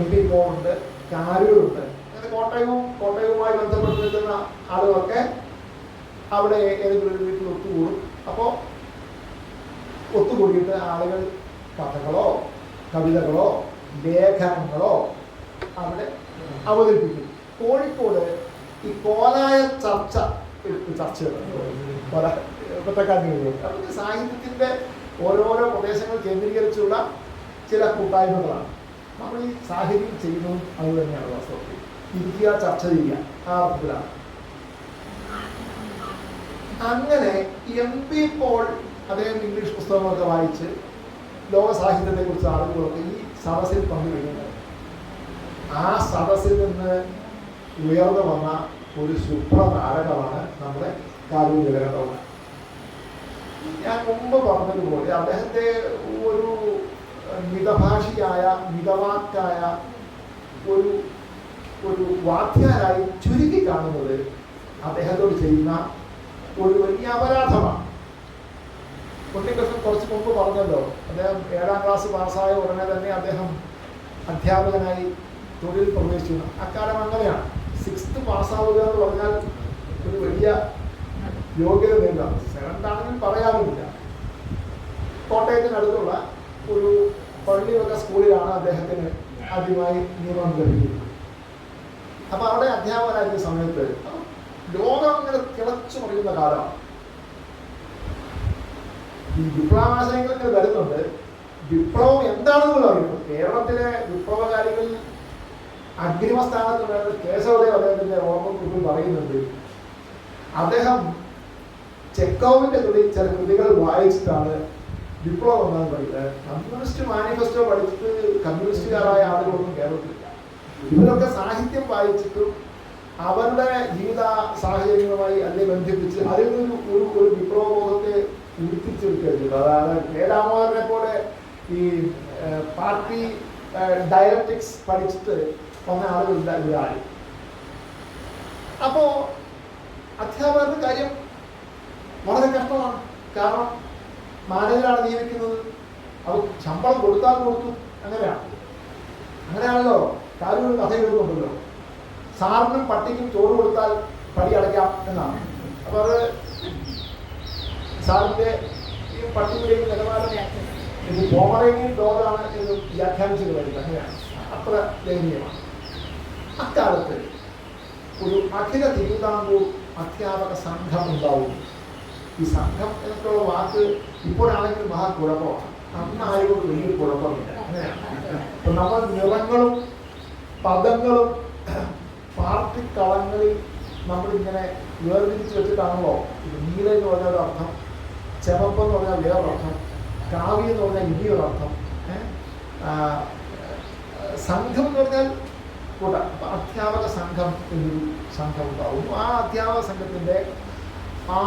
MP പോളുണ്ട്, കാരൂരുണ്ട്. അങ്ങനെ കോട്ടയവുമായി ബന്ധപ്പെട്ട് നിൽക്കുന്ന ആളുകളൊക്കെ അവിടെ ഏതെങ്കിലും ഒരു വീട്ടിൽ ഒത്തുകൂടും. അപ്പോൾ ഒത്തുകൂടിയിട്ട് ആളുകൾ കഥകളോ കവിതകളോ ലേഖനങ്ങളോ അവിടെ അവതരിപ്പിക്കും. കോഴിക്കോട് ഈ കോലായ ചർച്ചകൾ സാഹിത്യത്തിൻ്റെ ഓരോരോ പ്രദേശങ്ങൾ കേന്ദ്രീകരിച്ചുള്ള ചില കൂട്ടായ്മകളാണ്. നമ്മൾ ഈ സാഹിത്യം ചെയ്യുന്നതും അത് തന്നെയാണ് വാസ്തവത്തിൽ. ഇരിക്കുക, ചർച്ച ചെയ്യുക, ആ അർത്ഥത്തിലാണ്. അങ്ങനെ MP പോൾ അദ്ദേഹം ഇംഗ്ലീഷ് പുസ്തകങ്ങളൊക്കെ വായിച്ച് ലോക സാഹിത്യത്തെക്കുറിച്ച് അറിവുകളൊക്കെ ഈ സദസ്സിൽ പങ്കുവയ്ക്കുന്നത്. ആ സദസ്സിൽ നിന്ന് ഉയർന്നു വന്ന ഒരു ശുഭ്രനാരകമാണ് നമ്മുടെ കാരൂർ ജലകണ്ഠൻ. ഞാൻ മുമ്പ് പറഞ്ഞതുപോലെ അദ്ദേഹത്തെ ഒരു മിതഭാഷിയായ മിതവാക്കായ ഒരു വാദ്യാരായി ചുരുക്കി കാണുന്നത് അദ്ദേഹത്തോട് ചെയ്യുന്ന ഒരു വലിയ അപരാധമാണ്. ഉണ്ണികൃഷ്ണൻ കുറച്ച് മുമ്പ് പറഞ്ഞല്ലോ, അദ്ദേഹം 7ാം ക്ലാസ് പാസ്സായ ഉടനെ തന്നെ അദ്ദേഹം അധ്യാപകനായി തൊഴിൽ പ്രവേശിച്ചു. അക്കാലം അങ്ങനെയാണ്. 6th പാസ്സാവുക എന്ന് പറഞ്ഞാൽ ഒരു വലിയ യോഗ്യത നേടാം. 7th ആണെങ്കിൽ പറയാറുമില്ല. കോട്ടയത്തിനടുത്തുള്ള ഒരു പള്ളിവക സ്കൂളിലാണ് അദ്ദേഹത്തിന് ആദ്യമായി നിയമനം ലഭിക്കുന്നത്. അപ്പം അവിടെ അധ്യാപകനായിരുന്ന സമയത്ത് ലോകം ഇങ്ങനെ തിളച്ചു മറിയുന്ന കാലമാണ്. ഈ വിപ്ലവാശയങ്ങൾ ഇങ്ങനെ വരുന്നുണ്ട്. വിപ്ലവം എന്താണെന്ന് അറിയുന്നു. കേരളത്തിലെ വിപ്ലവകാരികളിൽ അഗ്രിമസ്ഥാനത്തുണ്ടായിരുന്ന കേശവദേവ് അദ്ദേഹത്തിന്റെ ഓർമ്മക്കുറിപ്പിൽ പറയുന്നുണ്ട്, അദ്ദേഹം ചെക്കോവിന്റെ ചില കൃതികൾ വായിച്ചിട്ടാണ് വിപ്ലവം എന്നാണ് പറയുന്നത്. കമ്മ്യൂണിസ്റ്റ് മാനിഫെസ്റ്റോ പഠിച്ചിട്ട് കമ്മ്യൂണിസ്റ്റുകാരായ ആളുകളൊന്നും കേരളത്തിലില്ല. ഇവരൊക്കെ സാഹിത്യം വായിച്ചിട്ടും അവരുടെ ജീവിത സാഹചര്യങ്ങളുമായി അതിനെ ബന്ധിപ്പിച്ച് അതിൽ നിന്ന് ഒരു വിപ്ലവബോധത്തെ ഉരുത്തിച്ചെടുക്കുക. അതായത് കെ രാമോദരനെ പോലെ ഈ പാർട്ടി ഡയലക്ടിക്സ് പഠിച്ചിട്ട് വന്ന ആളുകളില്ല ഇവരാരും. അപ്പോൾ അധ്യാപകരുടെ കാര്യം വളരെ കഷ്ടമാണ്. കാരണം മാനേജരാണ് നിയമിക്കുന്നത്, അത് ശമ്പളം കൊടുത്താൽ കൊടുത്തു, അങ്ങനെയാണല്ലോ. കാര്യം കഥ എഴുതുന്നുണ്ടല്ലോ, സാറിനും പട്ടിക്കും ചോറ് കൊടുത്താൽ പടി അടയ്ക്കാം എന്നാണ്. അപ്പോൾ അത് സാറിൻ്റെ ഈ പട്ടിയുടെയും നിലവാരം ഇത് പോമറേനിയൻ ഡോഗാണ് എന്ന് വ്യാഖ്യാനിച്ചു കഴിഞ്ഞത്. അങ്ങനെയാണ്, അത്ര ദയനീയമാണ്. അക്കാലത്ത് ഒരു അഖില തിരുവിതാംകൂർ അധ്യാപക സംഘം ഉണ്ടാവും. ഈ സംഘം എന്നൊക്കെയുള്ള വാക്ക് ഇപ്പോഴാണെങ്കിൽ മഹാകുഴപ്പമാണ്. അന്നായതും വലിയ കുഴപ്പമില്ല. അങ്ങനെയാണ്. ഇപ്പം നമ്മൾ നിറങ്ങളും പദങ്ങളും രാത്രി കളങ്ങളിൽ നമ്മളിങ്ങനെ വേർതിരിച്ച് വെച്ചിട്ടാണല്ലോ നീല എന്ന് പറഞ്ഞ ഒരർത്ഥം, ചെമപ്പെന്ന് പറഞ്ഞാൽ വേറൊരർത്ഥം, കാവ്യം എന്ന് പറഞ്ഞാൽ ഇനിയൊരർത്ഥം, സംഘം എന്ന് പറഞ്ഞാൽ കൂട്ട. അപ്പം അധ്യാപക സംഘം എന്നൊരു സംഘം ഉണ്ടാവും. ആ അധ്യാപക സംഘത്തിൻ്റെ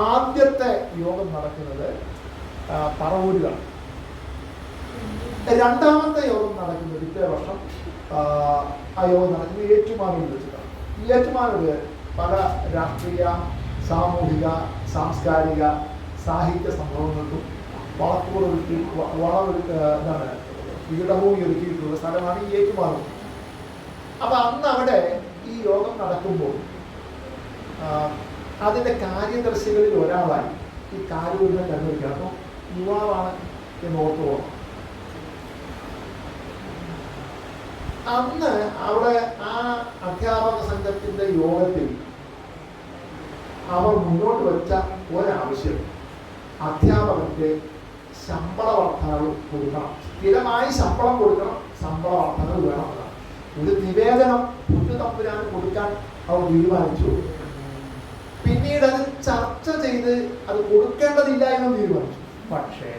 ആദ്യത്തെ യോഗം നടക്കുന്നത് പറവൂരിലാണ്. രണ്ടാമത്തെ യോഗം നടക്കുന്നത് ഇത്രേ വർഷം ആ യോഗം നടക്കുന്നത് ഏറ്റുമാനൂരിൽ വെച്ചിട്ടാണ്. ഈ ഏറ്റുമാനൂർ പല രാഷ്ട്രീയ, സാമൂഹിക, സാംസ്കാരിക, സാഹിത്യ സംഭവങ്ങൾക്കും എന്താണ് പീഠഭൂമി ഒരുക്കിയിട്ടുള്ള സ്ഥലമാണ് ഈ ഏറ്റുമാനൂർ. അപ്പം അന്ന് അവിടെ ഈ യോഗം നടക്കുമ്പോൾ അതിൻ്റെ കാര്യദർശികളിൽ ഒരാളായി ഈ കാരൂരിനെ കണ്ടുപിടിക്കുക. അപ്പം യുവാവാണ് എന്ന് ഓർത്തു പോകണം. അന്ന് അവിടെ ആ അധ്യാപക സംഘത്തിൻ്റെ യോഗത്തിൽ അവർ മുന്നോട്ട് വെച്ച ഒരാവശ്യം അധ്യാപകർക്ക് ശമ്പള വർധനവ് കൊടുക്കണം, സ്ഥിരമായി ശമ്പളം കൊടുക്കണം, ശമ്പള വർധനവ് വേണം. ഒരു നിവേദനം പൊന്നുതമ്പുരാന് കൊടുക്കാൻ അവർ തീരുമാനിച്ചു. പിന്നീട് അത് ചർച്ച ചെയ്ത് അത് കൊടുക്കേണ്ടതില്ല എന്ന് തീരുമാനിച്ചു. പക്ഷേ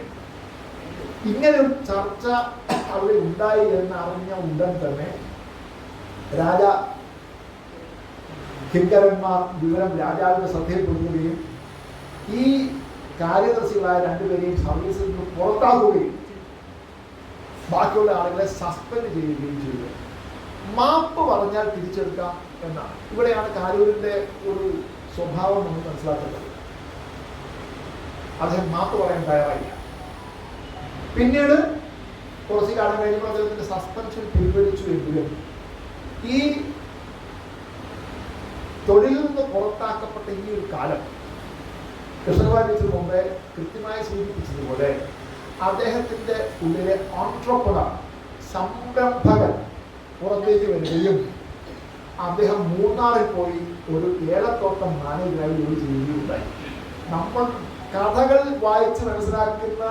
ഇങ്ങനെ ഒരു ചർച്ച അവിടെ ഉണ്ടായി എന്ന് അറിഞ്ഞ ഉടൻ തന്നെ കിങ്കരന്മാർ വിവരം രാജാവിന്റെ ശ്രദ്ധയിൽപ്പെടുത്തുകയും ഈ കാര്യദർശികളായ രണ്ടുപേരെയും സർവീസിൽ നിന്ന് പുറത്താക്കുകയും ബാക്കിയുള്ള ആളുകളെ സസ്പെൻഡ് ചെയ്യുകയും ചെയ്തു. മാപ്പ് പറഞ്ഞാൽ തിരിച്ചെടുക്കാം എന്നാണ്. ഇവിടെയാണ് കാരൂരിന്റെ ഒരു സ്വഭാവം നമ്മൾ മനസ്സിലാക്കേണ്ടത്. അദ്ദേഹം മാപ്പ് പറയാൻ തയ്യാറായില്ല. പിന്നീട് കുറച്ച് കാലം കഴിഞ്ഞപ്പോൾ അദ്ദേഹത്തിന്റെ സസ്പെൻഷൻ പിൻവലിച്ചു എങ്കിലും ഈ തൊഴിലിൽ നിന്ന് പുറത്താക്കപ്പെട്ട ഈ ഒരു കാലം കൃഷ്ണകുമാർ ടീച്ചർ മുമ്പേ കൃത്യമായി സൂചിപ്പിച്ചതുപോലെ അദ്ദേഹത്തിന്റെ ഉള്ളിലെ ഓൺട്രപ്രണർ, സംരംഭകൻ പുറത്തേക്ക് വരികയും അദ്ദേഹം മൂന്നാറിൽ പോയി ഒരു ഏലത്തോട്ടം മാനേജരായി ജോലി ചെയ്യുകയുണ്ടായി. നമ്മൾ കഥകൾ വായിച്ച് മനസ്സിലാക്കുന്ന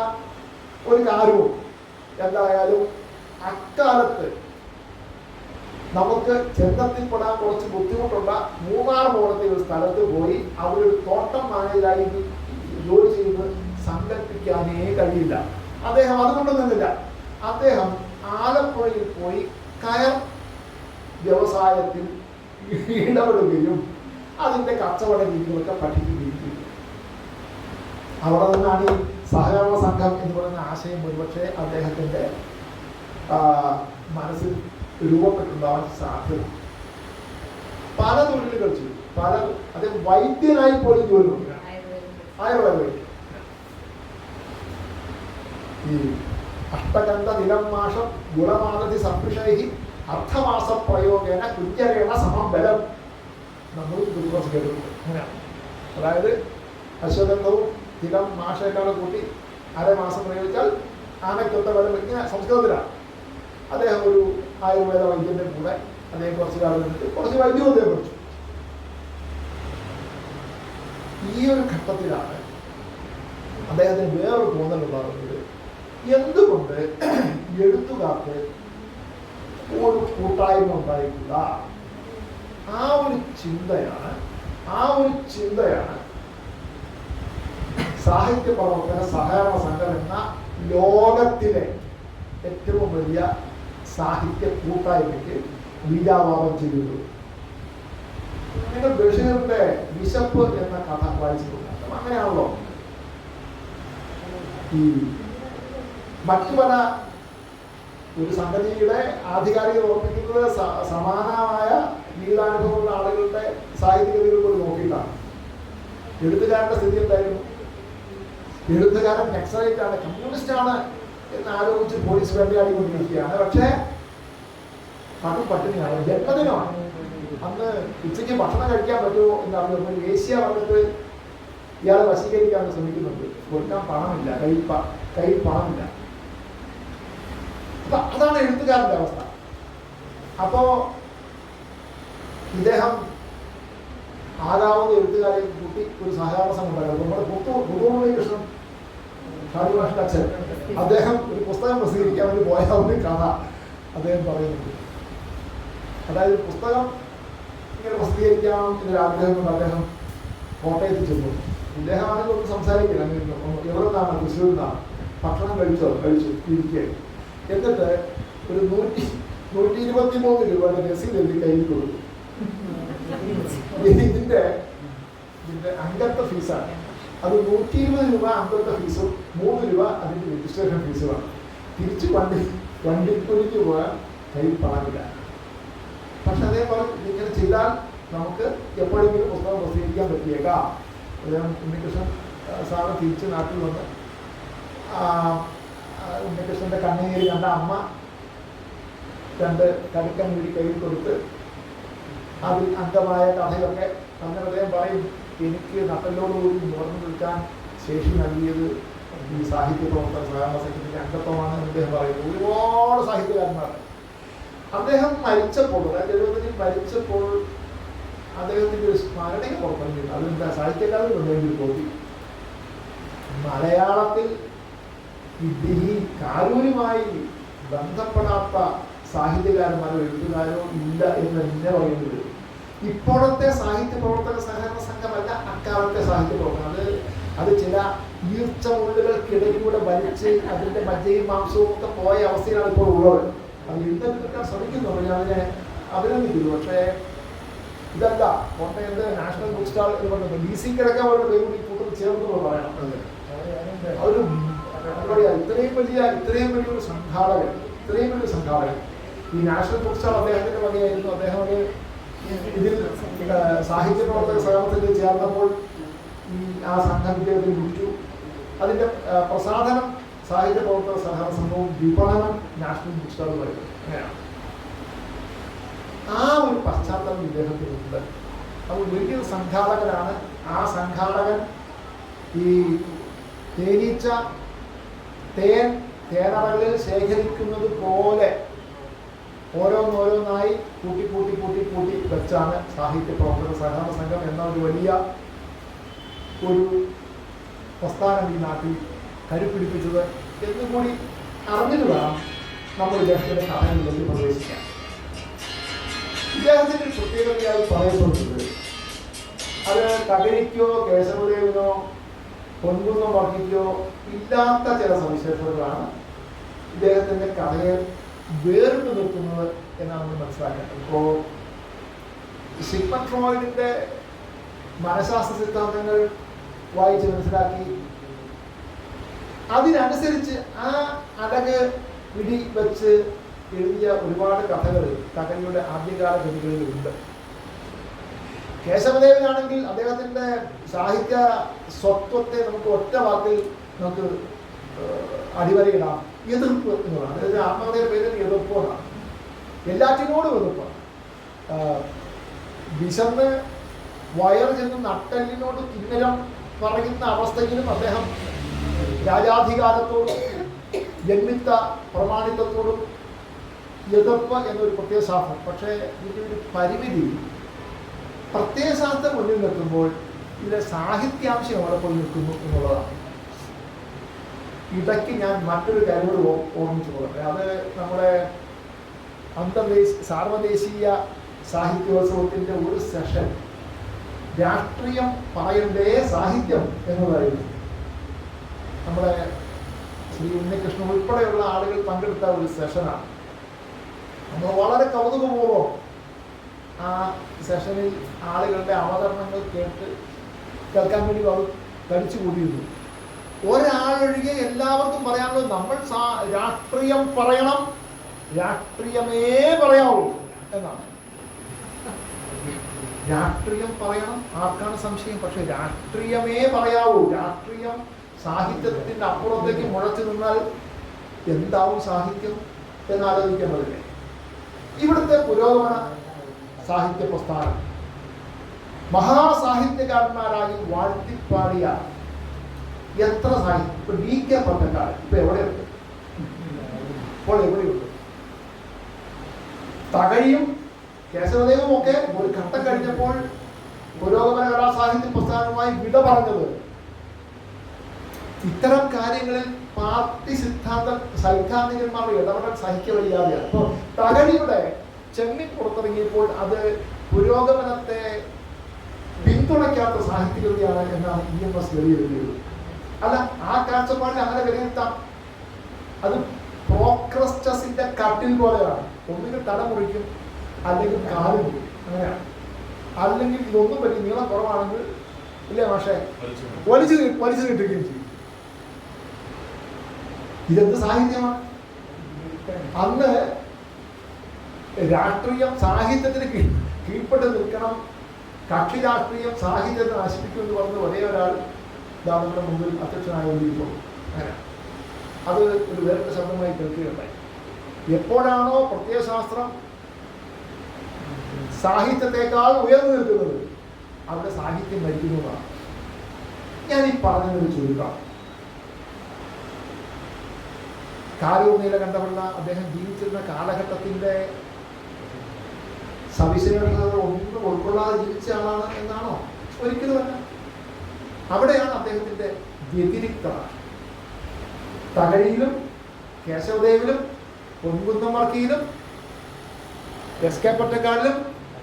ഒരു കാര്യവും എന്തായാലും അക്കാലത്ത് നമുക്ക് ചെന്നെത്തിപ്പെടാൻ കുറച്ച് ബുദ്ധിമുട്ടുള്ള മൂന്നാർ പോലത്തെ ഒരു സ്ഥലത്ത് പോയി അവിടെ ഒരു തോട്ടം മാനേജരായി ജോലി ചെയ്യുന്നത് സങ്കല്പിക്കാനേ കഴിയില്ല. അദ്ദേഹം അതുകൊണ്ട് നിന്നില്ല. അദ്ദേഹം ആലപ്പുഴയിൽ പോയി കയർ വ്യവസായത്തിൽ ഇടപെടുകയും അതിൻ്റെ കച്ചവട രീതികളൊക്കെ പഠിക്കുകയും ചെയ്തു. അവിടെ നിന്നാണ് ഈ സഹകരണ സംഘം എന്ന് പറയുന്ന ആശയം ഒരുപക്ഷെ അദ്ദേഹത്തിൻ്റെ മനസ്സിൽ രൂപപ്പെട്ടുണ്ടാവാൻ സാധ്യത. പല തൊഴിലുകൾ ചെയ്തു. അദ്ദേഹം വൈദ്യനായി പോലും ജോലി നോക്കുക, ആയുർവേദ വൈദ്യം. ഈ അഷ്ടകണ്ഠ നിലം മാഷം ഗുണമാനതി സമ്പൃഷൈഹി അർത്ഥമാസ പ്രയോഗേന കുഞ്ഞരേണ സമം ബലം നമ്മൾ കുറച്ച് കേട്ടിട്ടുണ്ട്. അങ്ങനെയാണ്. അതായത് അശ്വഗന്ധവും തിലം മാഷേക്കാളെ കൂട്ടി അരമാസം പ്രയോഗിച്ചാൽ ആനയ്ക്കൊത്ത ബലം. ഇങ്ങനെ സംസ്കൃതത്തിലാണ്. അദ്ദേഹം ഒരു ആയുർവേദ വൈദ്യന്റെ കൂടെ അദ്ദേഹം കുറച്ച് കാലം നിന്നിട്ട് കുറച്ച് വൈദ്യവും അദ്ദേഹം പഠിച്ചു. ഈ ഒരു ഘട്ടത്തിലാണ് അദ്ദേഹത്തിന് വേറൊരു തോന്നലുണ്ടാകുന്നത്. എന്തുകൊണ്ട് എഴുത്തുകാർക്ക് ഒരു കൂട്ടായ്മ ഉണ്ടായിട്ടില്ല? ആ ഒരു ചിന്തയാണ് സാഹിത്യ പ്രവർത്തന സഹകരണ സംഘം എന്ന ലോകത്തിലെ ഏറ്റവും വലിയ സാഹിത്യ കൂട്ടായ്മയ്ക്ക് ബീജാവാപം ചെയ്തിട്ടുള്ളത്. നിങ്ങൾ ബഷീറിന്റെ വിശപ്പ് എന്ന കഥ വായിച്ചിട്ടുണ്ട്. അങ്ങനെയാണല്ലോ ഈ മറ്റു പല ഒരു സംഗതിയുടെ ആധികാരികത ഓർമ്മിക്കുന്നത് സമാനമായ ജീവിതാനുഭവമുള്ള ആളുകളുടെ സാഹിത്യകൃതികൾ കൂടി നോക്കിയിട്ടാണ്. എഴുത്തുകാരന്റെ സ്ഥിതി എന്തായിരുന്നു? എഴുത്തുകാരൻ നക്സലൈറ്റ് ആണ്, കമ്മ്യൂണിസ്റ്റ് ആണ് എന്ന് ആരോപിച്ച് പോലീസ് വേട്ടയാടിക്കൊണ്ടിരിക്കുകയാണ്. പക്ഷേ അതും പട്ടിണിയാണ്, ജന്മദിനമാണ്. അന്ന് ഉച്ചയ്ക്ക് ഭക്ഷണം കഴിക്കാൻ പറ്റുമോ എന്നറിയുമ്പോൾ ഏഷ്യ വന്നിട്ട് ഇയാളെ വശീകരിക്കാൻ ശ്രമിക്കുന്നുണ്ട്. കൊടുക്കാൻ പണമില്ല, കയ്യിൽ പണമില്ല. അപ്പൊ അതാണ് എഴുത്തുകാരന്റെ അവസ്ഥ. അപ്പോ ഇദ്ദേഹം ആരാവുന്ന എഴുത്തുകാരെ കൂട്ടി ഒരു സഹകരണ സംഘം ഉണ്ടായിരുന്നു. നമ്മുടെ പുതുമുള്ളി കൃഷ്ണൻ ഷാജിമാഷിന്റെ അച്ഛൻ, അദ്ദേഹം ഒരു പുസ്തകം പ്രസിദ്ധീകരിക്കാൻ വേണ്ടി പോയ ഒരു കഥ അദ്ദേഹം പറയുന്നുണ്ട്. അതായത് പുസ്തകം ഇങ്ങനെ പ്രസിദ്ധീകരിക്കാം എന്നൊരു ആഗ്രഹം കൊണ്ട് അദ്ദേഹം കോട്ടയത്ത് ചെന്നു. ഇദ്ദേഹമാണെങ്കിൽ ഒന്നും സംസാരിക്കില്ല, എവിടെ നിന്നാണ്, തൃശ്ശൂരിൽ നിന്നാണ്. ഭക്ഷണം കഴിച്ചു ഇരിക്കുക. എന്നിട്ട് ഒരു 123 രൂപയുടെ രസീത് എഴുതി കയ്യിൽ കൊടുത്തു. ഇതിന്റെ അംഗത്വ ഫീസാണ്. അത് 120 രൂപ അംഗത്വ ഫീസും 3 രൂപ അതിന്റെ രജിസ്ട്രേഷൻ ഫീസുമാണ്. തിരിച്ച് വണ്ടിക്കൂലിക്ക് പോകാൻ കയ്യിൽ പണമില്ല. പക്ഷെ അതേപോലെ ഇങ്ങനെ ചെയ്താൽ നമുക്ക് എപ്പോഴെങ്കിലും പുസ്തകം പ്രസിദ്ധീകരിക്കാൻ പറ്റിയേക്കാം. അദ്ദേഹം ഉണ്ണികൃഷ്ണൻ സാറ് തിരിച്ച് നാട്ടിൽ വന്ന് ഉണ്ണികൃഷ്ണന്റെ കണ്ണീര് കണ്ട അമ്മ 2 കടുക്കൻ വീടി കയ്യിൽ കൊടുത്ത് അതിൽ അംഗമായ കഥയൊക്കെ അങ്ങനെ അദ്ദേഹം പറയും, എനിക്ക് നട്ടലോടുകൂടി മുറന്നു നിൽക്കാൻ ശേഷി നൽകിയത് ഈ സാഹിത്യ പ്രവർത്തന സഹകരണ സംഘത്തിന്റെ അംഗത്വമാണ് അദ്ദേഹം പറയുന്നത്. ഒരുപാട് സാഹിത്യകാരന്മാർ. അദ്ദേഹം മരിച്ചപ്പോൾ, അതായത് മരിച്ചപ്പോൾ അദ്ദേഹത്തിന്റെ ഒരു സ്മരണയെ പുറത്തിറങ്ങിയിരുന്നു. അതെന്താ, സാഹിത്യകാരൻ വേണ്ടി തോന്നി, മലയാളത്തിൽ ഈ കാരൂരുമായി ബന്ധപ്പെടാത്ത സാഹിത്യകാരന്മാരോ എഴുത്തുകാരോ ഇല്ല എന്ന് തന്നെ പറയുന്നത്. ഇപ്പോഴത്തെ സാഹിത്യ പ്രവർത്തക സഹകരണ സംഘമല്ല അക്കാലത്തെ സാഹിത്യ പ്രവർത്തനം. അത് ചില ഈർച്ചമുള്ളുകൾക്കിടയിലൂടെ വലിച്ച് അതിന്റെ മജ്ജയും മാംസവും ഒക്കെ പോയ അവസ്ഥയിലാണ് ഇപ്പോൾ ഉള്ളത്. അത് ഇന്നെടുക്കാൻ ശ്രമിക്കുന്നു, ഞാൻ അതിനെ അഭിനന്ദിക്കുന്നു. പക്ഷേ ഇതല്ല കോട്ടയത്ത് നാഷണൽ ബുക്ക് സ്റ്റാൾ എന്ന് പറഞ്ഞത് DC കിഴക്കാൻ അവരുടെ പേര് കൂടി കൂട്ടത്തിൽ ചേർന്ന് പറയണം. ഒരു ഇത്രയും വലിയൊരു സംഘാടകൻ, ഈ നാഷണൽ ബുക്ക് സ്റ്റാൾ അദ്ദേഹത്തിന്റെ വകയായിരുന്നു. അദ്ദേഹം ഇതിൽ സാഹിത്യ പ്രവർത്തക സഹകരണത്തിൽ ചേർന്നപ്പോൾ ആ സംഘം ഇദ്ദേഹത്തിൽ വിറ്റു. അതിന്റെ പ്രസാധനം സാഹിത്യ പ്രവർത്തക സഹകരണ സംഘവും വിപണനം നാഷണൽ ബുക്ക് സ്റ്റാൾ വരുന്നത്. അങ്ങനെയാണ്. ആ ഒരു പശ്ചാത്തലം ഇദ്ദേഹത്തിനുണ്ട്. അത് വലിയൊരു സംഘാടകനാണ്. ആ സംഘാടകൻ ഈ തേനീച്ച തേനറകളിൽ ശേഖരിക്കുന്നത് പോലെ ഓരോന്നോരോന്നായി കൂട്ടി വെച്ചാണ് സാഹിത്യ പ്രവർത്തക സഹകരണ സംഘം എന്ന ഒരു വലിയ ഒരു പ്രസ്ഥാനം ഈ നാട്ടിൽ കരുപിടിപ്പിച്ചത് എന്നുകൂടി അറിഞ്ഞിട്ട് വേണം നമ്മൾ ഇദ്ദേഹത്തിന്റെ കഥകളിലേക്ക് പ്രവേശിക്കാൻ. ഇദ്ദേഹത്തിന്റെ പ്രത്യേകതയായി പറയപ്പെടുന്നത് അത് തകഴിക്കോ കേശവദേവനോ പൊൻകുന്നം വർക്കിക്കോ ഇല്ലാത്ത ചില സവിശേഷതകളാണ് ഇദ്ദേഹത്തിന്റെ കഥയെ വേറിട്ട് നിർത്തുന്നത് എന്നാണ് നമ്മൾ മനസ്സിലാക്കേണ്ടത്. ഇപ്പോ സിഗ്മണ്ട് ഫ്രോയിഡിന്റെ മനഃശാസ്ത്ര സിദ്ധാന്തങ്ങൾ വായിച്ച് മനസ്സിലാക്കി അതിനനുസരിച്ച് ആ അടക് പിടി വെച്ച് എഴുതിയ ഒരുപാട് കഥകൾ തകഴിയുടെ ആദ്യകാല കൃതികളിലുണ്ട്. കേശവദേവനാണെങ്കിൽ അദ്ദേഹത്തിന്റെ സാഹിത്യ സ്വത്വത്തെ നമുക്ക് ഒറ്റ വാക്കിൽ നമുക്ക് അടിവരയിടാം. എതിർപ്പ് എന്നുള്ളതാണ്. അതായത് ആത്മകഥയുടെ പേരിൽ എതിർപ്പാണ്, എല്ലാറ്റിനോടും എതിർപ്പാണ്. വിശന്ന് വയർ ചെന്ന് നട്ടെല്ലിനോട് കിന്നരം പറയുന്ന അവസ്ഥയിലും അദ്ദേഹം രാജാധികാരത്തോടും ജന്മിത്ത പ്രമാണിത്വത്തോടും എതിർപ്പ് എന്നൊരു പ്രത്യയശാസ്ത്രം. പക്ഷേ ഇതിൻ്റെ ഒരു പരിമിതി, പ്രത്യയശാസ്ത്രം മുന്നിൽ നിൽക്കുമ്പോൾ ഇതിലെ സാഹിത്യാംശം അവിടെ പോയി നിൽക്കുന്നു എന്നുള്ളതാണ്. ഇടയ്ക്ക് ഞാൻ മറ്റൊരു കാര്യം ഓർമ്മിച്ചു പോകട്ടെ. അത് നമ്മുടെ സാർവദേശീയ സാഹിത്യോത്സവത്തിൻ്റെ ഒരു സെഷൻ രാഷ്ട്രീയം പറയണ്ടേ സാഹിത്യം എന്നതായിരുന്നു. നമ്മുടെ ശ്രീ ഉണ്ണികൃഷ്ണൻ ഉൾപ്പെടെയുള്ള ആളുകൾ പങ്കെടുത്ത ഒരു സെഷനാണ്. നമ്മൾ വളരെ കൗതുകപൂർവ്വം ആ സെഷനിൽ ആളുകളുടെ അവതരണങ്ങൾ കേൾക്കാൻ വേണ്ടി അവർ കഴിച്ചു കൂടിയിരുന്നു. ഒരാളൊഴികെ എല്ലാവർക്കും പറയാനുള്ളത് നമ്മൾ രാഷ്ട്രീയം പറയണം, രാഷ്ട്രീയമേ പറയാവൂ എന്നാണ്. രാഷ്ട്രീയം പറയണം, ആർക്കാണ് സംശയം? പക്ഷെ രാഷ്ട്രീയമേ പറയാവൂ. രാഷ്ട്രീയം സാഹിത്യത്തിന്റെ അപ്പുറത്തേക്ക് മുഴച്ചു നിന്നാൽ എന്താവും സാഹിത്യം എന്നാലോചിക്കേണ്ടതില്ലേ? ഇവിടുത്തെ പുരോഗമന സാഹിത്യ പ്രസ്ഥാനം മഹാസാഹിത്യകാരന്മാരായി വാഴ്ത്തിപ്പാടിയ എത്ര സാഹിത്യം, ഇപ്പൊ DK പൊറ്റക്കാട് ഇപ്പൊ എവിടെയുണ്ട്? ഇപ്പോൾ എവിടെയുണ്ട്? തകഴിയും കേശവദേവും ഒക്കെ ഒരു ഘട്ടം കഴിഞ്ഞപ്പോൾ പുരോഗമന കലാസാഹിത്യ പ്രസ്ഥാനവുമായി വിട പറഞ്ഞത് ഇത്തരം കാര്യങ്ങളിൽ പാർട്ടി സൈദ്ധാന്തികന്മാരുടെ ഇടപെടൽ സഹിക്കവയ്യാതെയാണ്. അപ്പോൾ തകഴിയുടെ ചെമ്മീൻ പുറത്തിറങ്ങിയപ്പോൾ അത് പുരോഗമനത്തെ പിന്തുണയ്ക്കാത്ത സാഹിത്യകൃതിയാണ് എന്നാണ് EMS വിലയിരുത്തിയത്. അല്ല, ആ കാഴ്ചപ്പാടിൽ അങ്ങനെ വിലയിരുത്താം. അത് പ്രോക്രസ്റ്റസിന്റെ കട്ടിൽ പോലെയാണ്. ഒന്നുകിൽ തല മുറിക്കും, അല്ലെങ്കിൽ കാല് മുറിക്കും, അങ്ങനെയാണ്. അല്ലെങ്കിൽ ഇതൊന്നും പറ്റി നീളം കുറവാണെങ്കിൽ ഇല്ലേ പക്ഷേ വലിച്ചു കിട്ടുകയും ചെയ്യും. ഇതെന്ത് സാഹിത്യമാണ്? അന്ന് രാഷ്ട്രീയം സാഹിത്യത്തിന് കീഴ്പ്പെട്ട് നിൽക്കണം, കക്ഷി രാഷ്ട്രീയം സാഹിത്യത്തെ നശിപ്പിക്കുമെന്ന് പറഞ്ഞ് ഒരേ ഒരാൾ നമ്മുടെ മുമ്പിൽ അധ്യക്ഷനായിരിക്കും. അങ്ങനെ അത് ഒരു വേറിട്ട ശബ്ദമായി കേൾക്കുകയുണ്ടായി. എപ്പോഴാണോ പ്രത്യയശാസ്ത്രം സാഹിത്യത്തെക്കാൾ ഉയർന്നു നിൽക്കുന്നത് അവിടെ സാഹിത്യം മരിക്കുന്നതാണ്. ഞാൻ ഈ പറഞ്ഞതൊരു ചുരുക്കം. കാരൂർ നീലകണ്ഠപിള്ള അദ്ദേഹം ജീവിച്ചിരുന്ന കാലഘട്ടത്തിന്റെ സവിശേഷതകൾ ഒന്നും ഉൾക്കൊള്ളാതെ ജീവിച്ച ആളാണ് എന്നാണോ? ഒരിക്കലുമല്ല. അവിടെയാണ് അദ്ദേഹത്തിന്റെ വ്യതിരിക്തത. തകഴിയിലും കേശവദേവിലും പൊൻകുന്നം വർക്കിയിലും SK പൊറ്റക്കാടിലും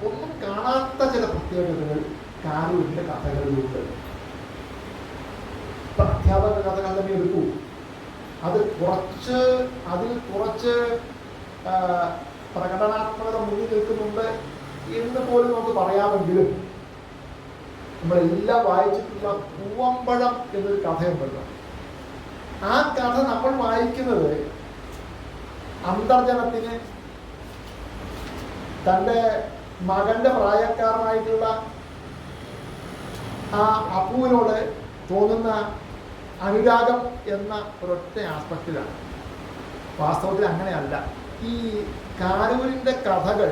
ഒന്നും കാണാത്ത ചില പ്രത്യേകതകൾ കാരൂരിന്റെ കഥകളിലുണ്ട്. അധ്യാപക കഥകൾ തന്നെ എടുക്കൂ. അതിൽ കുറച്ച് പ്രകടനാത്മകത മുന്നിൽ നിൽക്കുന്നുണ്ട് എന്ന് പോലും നമുക്ക് പറയാമെങ്കിലും നമ്മളെല്ലാം വായിച്ചിട്ടുള്ള പൂവമ്പഴം എന്നൊരു കഥയുണ്ടല്ലോ. ആ കഥ നമ്മൾ വായിക്കുന്നത് അന്തർജനത്തിന് തൻ്റെ മകന്റെ പ്രായക്കാരനായിട്ടുള്ള ആ അപ്പുവിനോട് തോന്നുന്ന അനുരാഗം എന്ന ഒരൊറ്റ ആസ്പെക്റ്റിലാണ്. വാസ്തവത്തിൽ അങ്ങനെയല്ല. ഈ കാരൂരിൻ്റെ കഥകൾ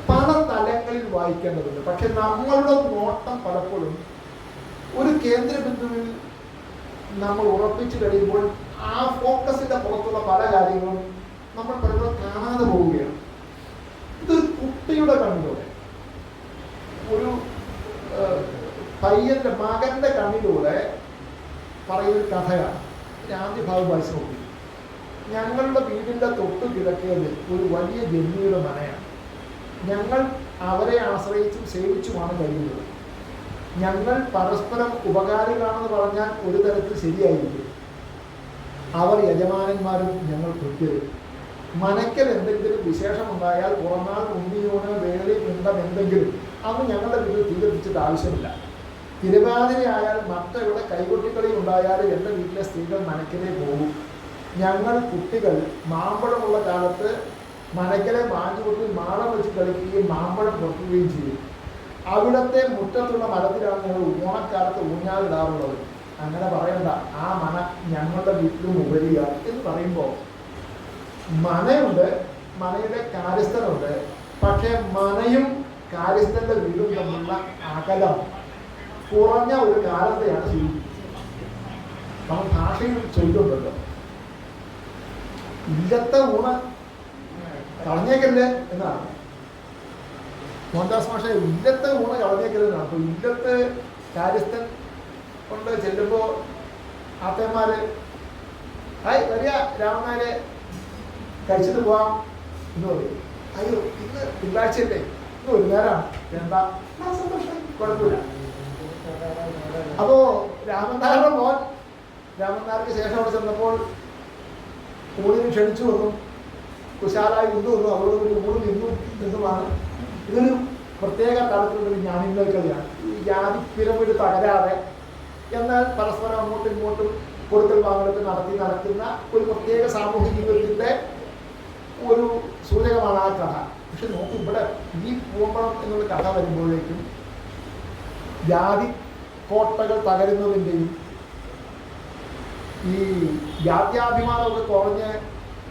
പല തലങ്ങളിൽ വായിക്കേണ്ടതുണ്ട്. പക്ഷെ നമ്മളുടെ നോട്ടം പലപ്പോഴും ഒരു കേന്ദ്ര ബിന്ദുവിൽ നമ്മൾ ഉറപ്പിച്ചു കഴിയുമ്പോൾ ആ ഫോക്കസിന്റെ പുറത്തുള്ള പല കാര്യങ്ങളും നമ്മൾ പലപ്പോഴും കാണാതെ പോവുകയാണ്. ഇതൊരു കുട്ടിയുടെ കണ്ണിലൂടെ, ഒരു പയ്യന്റെ മകന്റെ കണ്ണിലൂടെ പറയുന്ന കഥയാണ്. ആദ്യ ഭാഗം വായിച്ചു നോക്കി. ഞങ്ങളുടെ വീടിന്റെ തൊട്ടു കിഴക്കേത് ഒരു വലിയ ജന്മിയുടെ മനയാണ്. ഞങ്ങൾ അവരെ ആശ്രയിച്ചും സേവിച്ചുമാണ് കഴിയുന്നത്. ഞങ്ങൾ പരസ്പരം ഉപകാരികളാണെന്ന് പറഞ്ഞാൽ ഒരു തരത്തിൽ ശരിയായിരിക്കും. അവർ യജമാനന്മാരും ഞങ്ങൾ കൃത്യരും. മനയ്ക്കൽ എന്തെങ്കിലും വിശേഷമുണ്ടായാൽ പുറന്നാൾ ഉണ്ണിയൂണ് വേളി പിണ്ടം എന്തെങ്കിലും അന്ന് ഞങ്ങളുടെ വീട്ടിൽ തീ കത്തിച്ചിട്ട് ആവശ്യമില്ല. തിരുവാതിരയായാൽ മറ്റവിടെ കൈകൊട്ടിക്കളി ഉണ്ടായാൽ എൻ്റെ വീട്ടിലെ സ്ത്രീകൾ മനയ്ക്കലേ പോകും. ഞങ്ങൾ കുട്ടികൾ മാമ്പഴമുള്ള കാലത്ത് മനയ്ക്കലെ മാഞ്ഞുകൊട്ടി മാളം വെച്ച് കളിക്കുകയും മാമ്പഴം പൊറുക്കുകയും ചെയ്യും. അവിടത്തെ മുറ്റത്തുള്ള മരത്തിലാണ് ഞങ്ങൾ ഓണക്കാലത്ത് ഊഞ്ഞാലിടാറുള്ളത്. അങ്ങനെ പറയണ്ട, ആ മന ഞങ്ങളുടെ വീട്ടിലും ഉപരിയാണ് എന്ന് പറയുമ്പോൾ മനയുണ്ട്, മനയുടെ കാര്യസ്ഥനുണ്ട്. പക്ഷെ മനയും കാര്യസ്ഥന്റെ വീടും തമ്മിലുള്ള അകലം കുറഞ്ഞ ഒരു കാലത്തെയാണ് സൂചിപ്പിച്ചത്. നമ്മൾ ഭാഷയിൽ ചൊല്ലുന്നുണ്ടല്ലോ, ഇല്ലത്തെ ഊണ് കളഞ്ഞേക്കല്ലേ എന്നാണ്. മോഹൻദാസ് മാഷ ഇല്ലത്തെ ഊണ് കളഞ്ഞേക്കല്ലെന്നാണ്. അപ്പൊ ഇല്ലത്ത് കാര്യസ്ഥൻ കൊണ്ട് ചെല്ലുമ്പോ ആത്തന്മാര് ഹായ് വരിക രാമനാരെ കഴിച്ചിട്ട് പോവാം എന്ന് പറയും. അയ്യോ ഇന്ന് തിങ്കളാഴ്ചയല്ലേ, ഇന്ന് ഒരു നേരമാണ്, വേണ്ട, സന്തോഷം, കുഴപ്പമില്ല. അപ്പോ രാമനാരുടെ മോൻ രാമനാർക്ക് ശേഷം അവിടെ ചെന്നപ്പോൾ ഊണിന് ക്ഷണിച്ചു വന്നു, കുശാലായി കൊണ്ടുവന്നു, അവരോടുകൂടി ഊണ് നിന്നുമാണ്. ഇതൊരു പ്രത്യേക തലത്തിലുള്ളൊരു ജ്ഞാനിന്റെ കളിയാണ്. ഈ ജാതി പിരമിഡ് തകരാതെ എന്നാൽ പരസ്പരം അങ്ങോട്ടും ഇങ്ങോട്ടും കൊടുക്കൽ വാങ്ങലൊക്കെ നടക്കുന്ന ഒരു പ്രത്യേക സാമൂഹിക ജീവിതത്തിന്റെ ഒരു സൂചകമാണ് ആ കഥ. പക്ഷെ നോക്കും, ഇവിടെ ഈ പൂമ്പളം എന്നുള്ള കഥ വരുമ്പോഴേക്കും ജാതി കോട്ടകൾ തകരുന്നതിൻ്റെയും ഈ ജാത്യാഭിമാനമൊക്കെ കുറഞ്ഞ്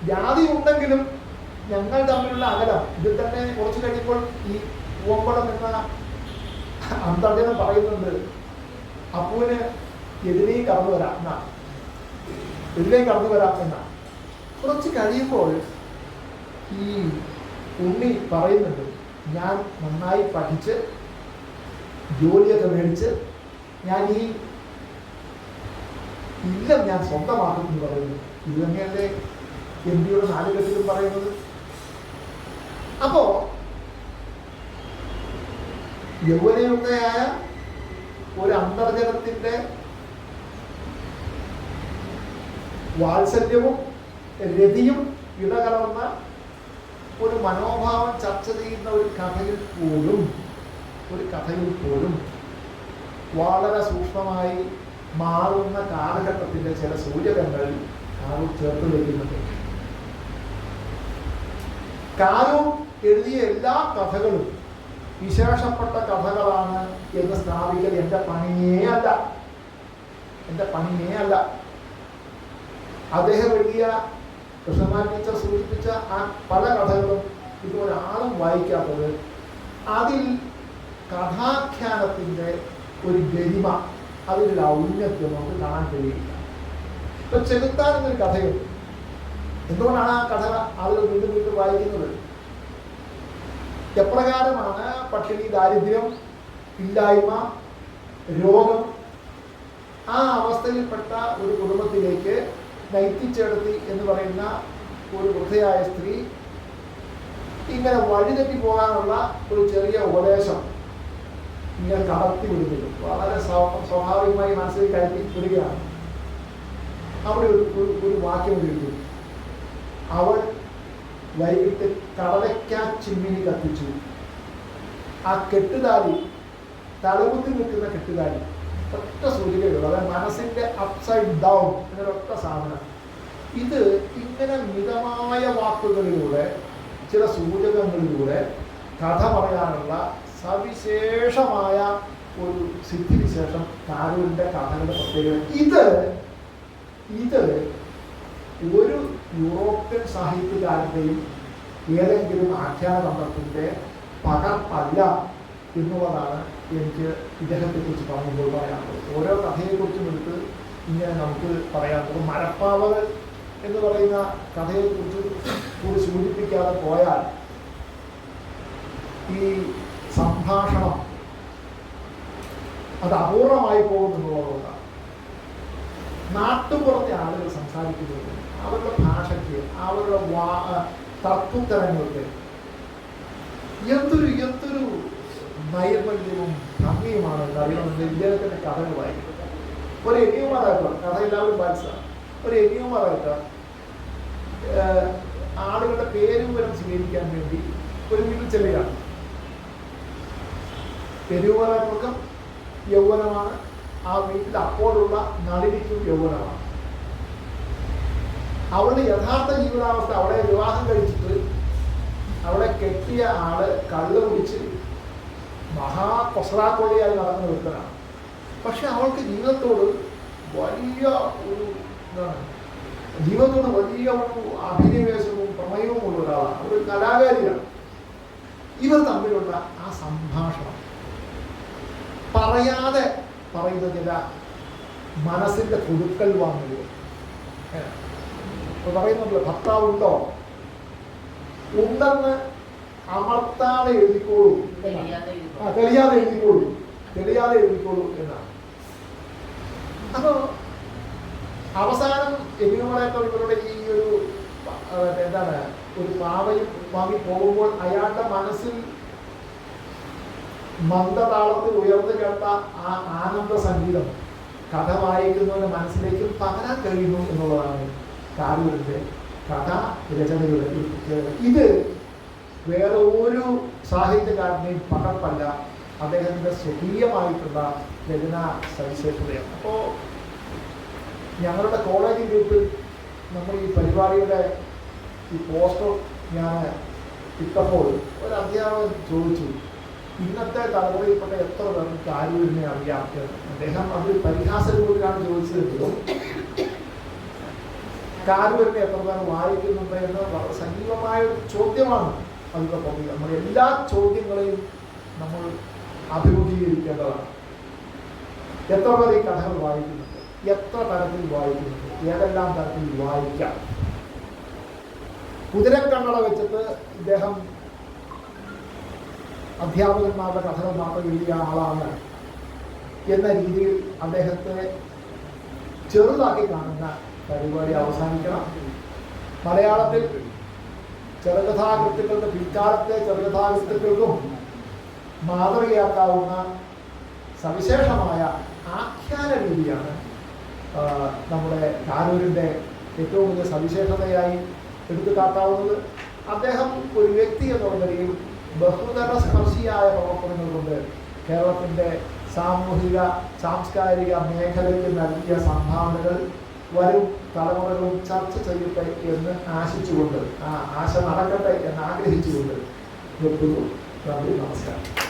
ജാതി ഉണ്ടെങ്കിലും ഞങ്ങൾ തമ്മിലുള്ള അകലം ഇതിൽ തന്നെ കുറച്ച് കഴിയുമ്പോൾ ഈ പൂമ്പളം എന്ന അന്തർജനം പറയുന്നുണ്ട് അപ്പുവിന് എതിരെയും കടന്നു വരാം എന്നാണ്, എതിരെയും കടന്നു വരാം എന്നാണ്. കുറച്ച് കഴിയുമ്പോൾ ഈ ഉണ്ണി പറയുന്നുണ്ട്, ഞാൻ നന്നായി പഠിച്ച് ജോലിയൊക്കെ മേടിച്ച് ഞാൻ ഈ ഇല്ലം ഞാൻ സ്വന്തമാക്കും എന്ന് പറയുന്നു. ഇത് തന്നെയല്ലേ MP യുടെ 4 കെട്ടിലും പറയുന്നത്. അപ്പോ യൗവനയുക്തയായ ഒരു അന്തർജനത്തിന്റെ വാത്സല്യവും രതിയും ഇടകലർന്ന ഒരു മനോഭാവം ചർച്ച ചെയ്യുന്ന ഒരു കഥയിൽ പോലും വളരെ സൂക്ഷ്മമായി മാറുന്ന കാലഘട്ടത്തിന്റെ ചില സൂചകങ്ങൾ കാരു ചേർത്ത് വയ്ക്കുന്നുണ്ട്. കാരു എഴുതിയ എല്ലാ കഥകളും വിശേഷപ്പെട്ട കഥകളാണ് എന്ന് സ്ഥാപിക്കൽ എൻ്റെ പണിയേ അല്ല. അദ്ദേഹം എഴുതിയ കൃഷ്ണമാൻ ടീച്ചർ സൂചിപ്പിച്ച ആ പല കഥകളും ഇതൊരാളും വായിക്കാത്തത്. അതിൽ കഥാഖ്യാനത്തിൻ്റെ ഒരു ഗരിമ, അതിലൊരു ഔന്നത്യം നമുക്ക് കാണാൻ കഴിയില്ല. ഇപ്പൊ ചെകുത്താൻ എന്നൊരു കഥയുണ്ട്. എന്തുകൊണ്ടാണ് ആ കഥ ആളുകൾ വീണ്ടും വായിക്കുന്നത്? എപ്രകാരമാണ് പട്ടിണി, ദാരിദ്ര്യം, ഇല്ലായ്മ, രോഗം ആ അവസ്ഥയിൽപ്പെട്ട ഒരു കുടുംബത്തിലേക്ക് നയിച്ചെടുത്തി എന്ന് പറയുന്ന ഒരു വൃദ്ധയായ സ്ത്രീ ഇങ്ങനെ വഴിതെറ്റി പോകാനുള്ള ഒരു ചെറിയ ഉപദേശം ഇങ്ങനെ കടത്തി വിടുന്നത് വളരെ സ്വാഭാവികമായി മനസ്സിൽ കയറ്റി വിടുകയാണ്. അവിടെ ഒരു വാക്യം എഴുതി, അവൾ വൈകിട്ട് കടലയ്ക്കാ ചിമ്മിനി കത്തിച്ചു. ആ കെട്ടുതാലി, തലകുത്തി നിൽക്കുന്ന കെട്ടുതാലി, ഒറ്റ സൂചികയുള്ളൂ. അതായത് മനസ്സിന്റെ അപ്സൈഡ് ഡൗൺ എന്നൊരൊറ്റ സാധനം. ഇത് ഇങ്ങനെ മിതമായ വാക്കുകളിലൂടെ, ചില സൂചകങ്ങളിലൂടെ കഥ പറയാനുള്ള സവിശേഷമായ ഒരു സിദ്ധിവിശേഷം കാരൂരിന്റെ കഥകളുടെ പ്രത്യേകത. ഇത് ഒരു യൂറോപ്യൻ സാഹിത്യകാരന്റെയും ഏതെങ്കിലും ആഖ്യാനതന്ത്രത്തിന്റെ പകർപ്പല്ല എന്നുള്ളതാണ് എനിക്ക് ഇദ്ദേഹത്തെക്കുറിച്ച് പറയുമ്പോൾ പറയാനുള്ളത്. ഓരോ കഥയെക്കുറിച്ചും എടുത്ത് ഇങ്ങനെ നമുക്ക് പറയാനുള്ളത്. മരപ്പാവകൾ എന്ന് പറയുന്ന കഥയെക്കുറിച്ച് കൂടി സൂചിപ്പിക്കാതെ പോയാൽ ഈ സംഭാഷണം അത് അപൂർണമായി പോകുമെന്നുള്ളതുകൊണ്ടാണ്. നാട്ടുപുറത്തെ ആളുകൾ സംസാരിക്കുന്നത് അവരുടെ ഭാഷയ്ക്ക്, അവരുടെ തർക്കുത്തരങ്ങൾക്ക് എന്തൊരു നൈർമല്യവും ഭംഗിയുമാണ് അറിയണമെന്ന് ഇദ്ദേഹത്തിന്റെ കഥകൾ വായിക്കുന്നത്. ഒരു എനിയുമാറായിട്ട് കഥ എല്ലാവരും വായിച്ചതാണ്. ഒരു എനിയുമാറായിട്ട് ആളുകളുടെ പേരും വരും സ്വീകരിക്കാൻ വേണ്ടി ഒരു വീട്ടിൽ ചെല്ലുകയാണ്. പെരുവറക്കും യൗവനമാണ്, ആ വീട്ടിൽ അപ്പോഴുള്ള നളിനിക്കും യൗവനമാണ്. അവളുടെ യഥാർത്ഥ ജീവിതാവസ്ഥ, അവളെ വിവാഹം കഴിച്ചിട്ട് അവളെ കെട്ടിയ ആള് കള്ള് കുടിച്ച് മഹാകൊസ്രാക്കൊള്ളിയായി നടക്കുന്ന ഒരുത്തനാണ്. പക്ഷെ അവൾക്ക് ജീവിതത്തോട് വലിയ ഒരു അഭിനിവേശവും പ്രമേയവും ഉള്ള ഒരാളാണ്. ഒരു കലാകാരിയാണ്. ഇവർ തമ്മിലുള്ള ആ സംഭാഷണം പറയാതെ പറയുന്ന ചില മനസ്സിന്റെ പുതുക്കൽ വാങ്ങുക. പറയുന്നുണ്ടല്ലോ, ഭർത്താവുണ്ടോ? ഉണ്ടെന്ന് അമർത്താതെ എഴുതിക്കോളൂ എന്നാണ്. തെളിയാതെ എഴുതിക്കോളൂ എന്നാണ്. അപ്പോ അവസാനം എബിനുമളയൊക്കെ ഇവരുടെ ഈ ഒരു ഒരു പാവയും വാങ്ങി പോകുമ്പോൾ അയാളുടെ മനസ്സിൽ മന്ദതാളത്തിൽ ഉയർന്നു കേട്ട ആ ആനന്ദ സംഗീതം കഥ വായിക്കുന്നവരുടെ മനസ്സിലേക്ക് പകരാൻ കഴിയുന്നു എന്നുള്ളതാണ് കാരൂരിന്റെ കഥാ രചനയുടെ പ്രത്യേകത. ഇത് വേറെ ഒരു സാഹിത്യകാരനെയും പകർപ്പല്ല, അദ്ദേഹത്തിന്റെ സ്വകീയമായിട്ടുള്ള രചനാ സവിശേഷതയാണ്. അപ്പോൾ ഞങ്ങളുടെ കോളേജ് ഗ്രൂപ്പിൽ നമ്മൾ ഈ പരിപാടിയുടെ ഈ പോസ്റ്റർ ഞാൻ ഇട്ടപ്പോൾ ഒരു അധ്യാപകൻ ചോദിച്ചു, ഇന്നത്തെ തലമുറയിൽപ്പെട്ട എത്ര പേർക്ക് കാരൂരിനെ അറിയാം? അദ്ദേഹം അത് പരിഹാസ രൂപത്തിലാണ് ചോദിച്ചതെങ്കിലും കാരൂരിനെ എത്ര പേർ വായിക്കുന്നുണ്ട് എന്ന് വളരെ സജീവമായ ഒരു ചോദ്യമാണ്. അതിൻ്റെ പുറത്ത് നമ്മൾ എല്ലാ ചോദ്യങ്ങളെയും നമ്മൾ അഭിമുഖീകരിക്കേണ്ടതാണ്. എത്ര പേർ ഈ കഥകൾ വായിക്കുന്നുണ്ട്? എത്ര തരത്തിൽ വായിക്കുന്നുണ്ട്? ഏതെല്ലാം തരത്തിൽ വായിക്കാം? കുതിരക്കണ്ണട വെച്ചിട്ട് ഇദ്ദേഹം അധ്യാപകന്മാരുടെ കഥകൾ മാത്രം എഴുതിയ ആളാണ് എന്ന രീതിയിൽ അദ്ദേഹത്തെ ചെറുതാക്കി കാണുന്ന പരിപാടി അവസാനിക്കണം. മലയാളത്തിൽ ചെറുകഥാകൃത്തുക്കളുടെ പിൽക്കാലത്തെ ചെറുകഥാകൃത്തുക്കൾക്കും മാതൃകയാക്കാവുന്ന സവിശേഷമായ ആഖ്യാന രീതിയാണ് നമ്മുടെ കാരൂരിൻ്റെ ഏറ്റവും വലിയ സവിശേഷതയായി എടുത്തു കാട്ടാവുന്നത്. അദ്ദേഹം ഒരു വ്യക്തി എന്നുള്ള നിലയിൽ ബഹുതല സ്പർശിയായ പ്രവർത്തനങ്ങൾ കൊണ്ട് കേരളത്തിൻ്റെ സാമൂഹിക സാംസ്കാരിക മേഖലയ്ക്ക് നൽകിയ സംഭാവനകൾ വരും തലമുറകളും ചർച്ച ചെയ്യട്ടെ എന്ന് ആശിച്ചുകൊണ്ട്, ആ ആശ നടക്കട്ടെ എന്ന് ആഗ്രഹിച്ചുകൊണ്ട് നിർത്തുന്നു. നന്ദി, നമസ്കാരം.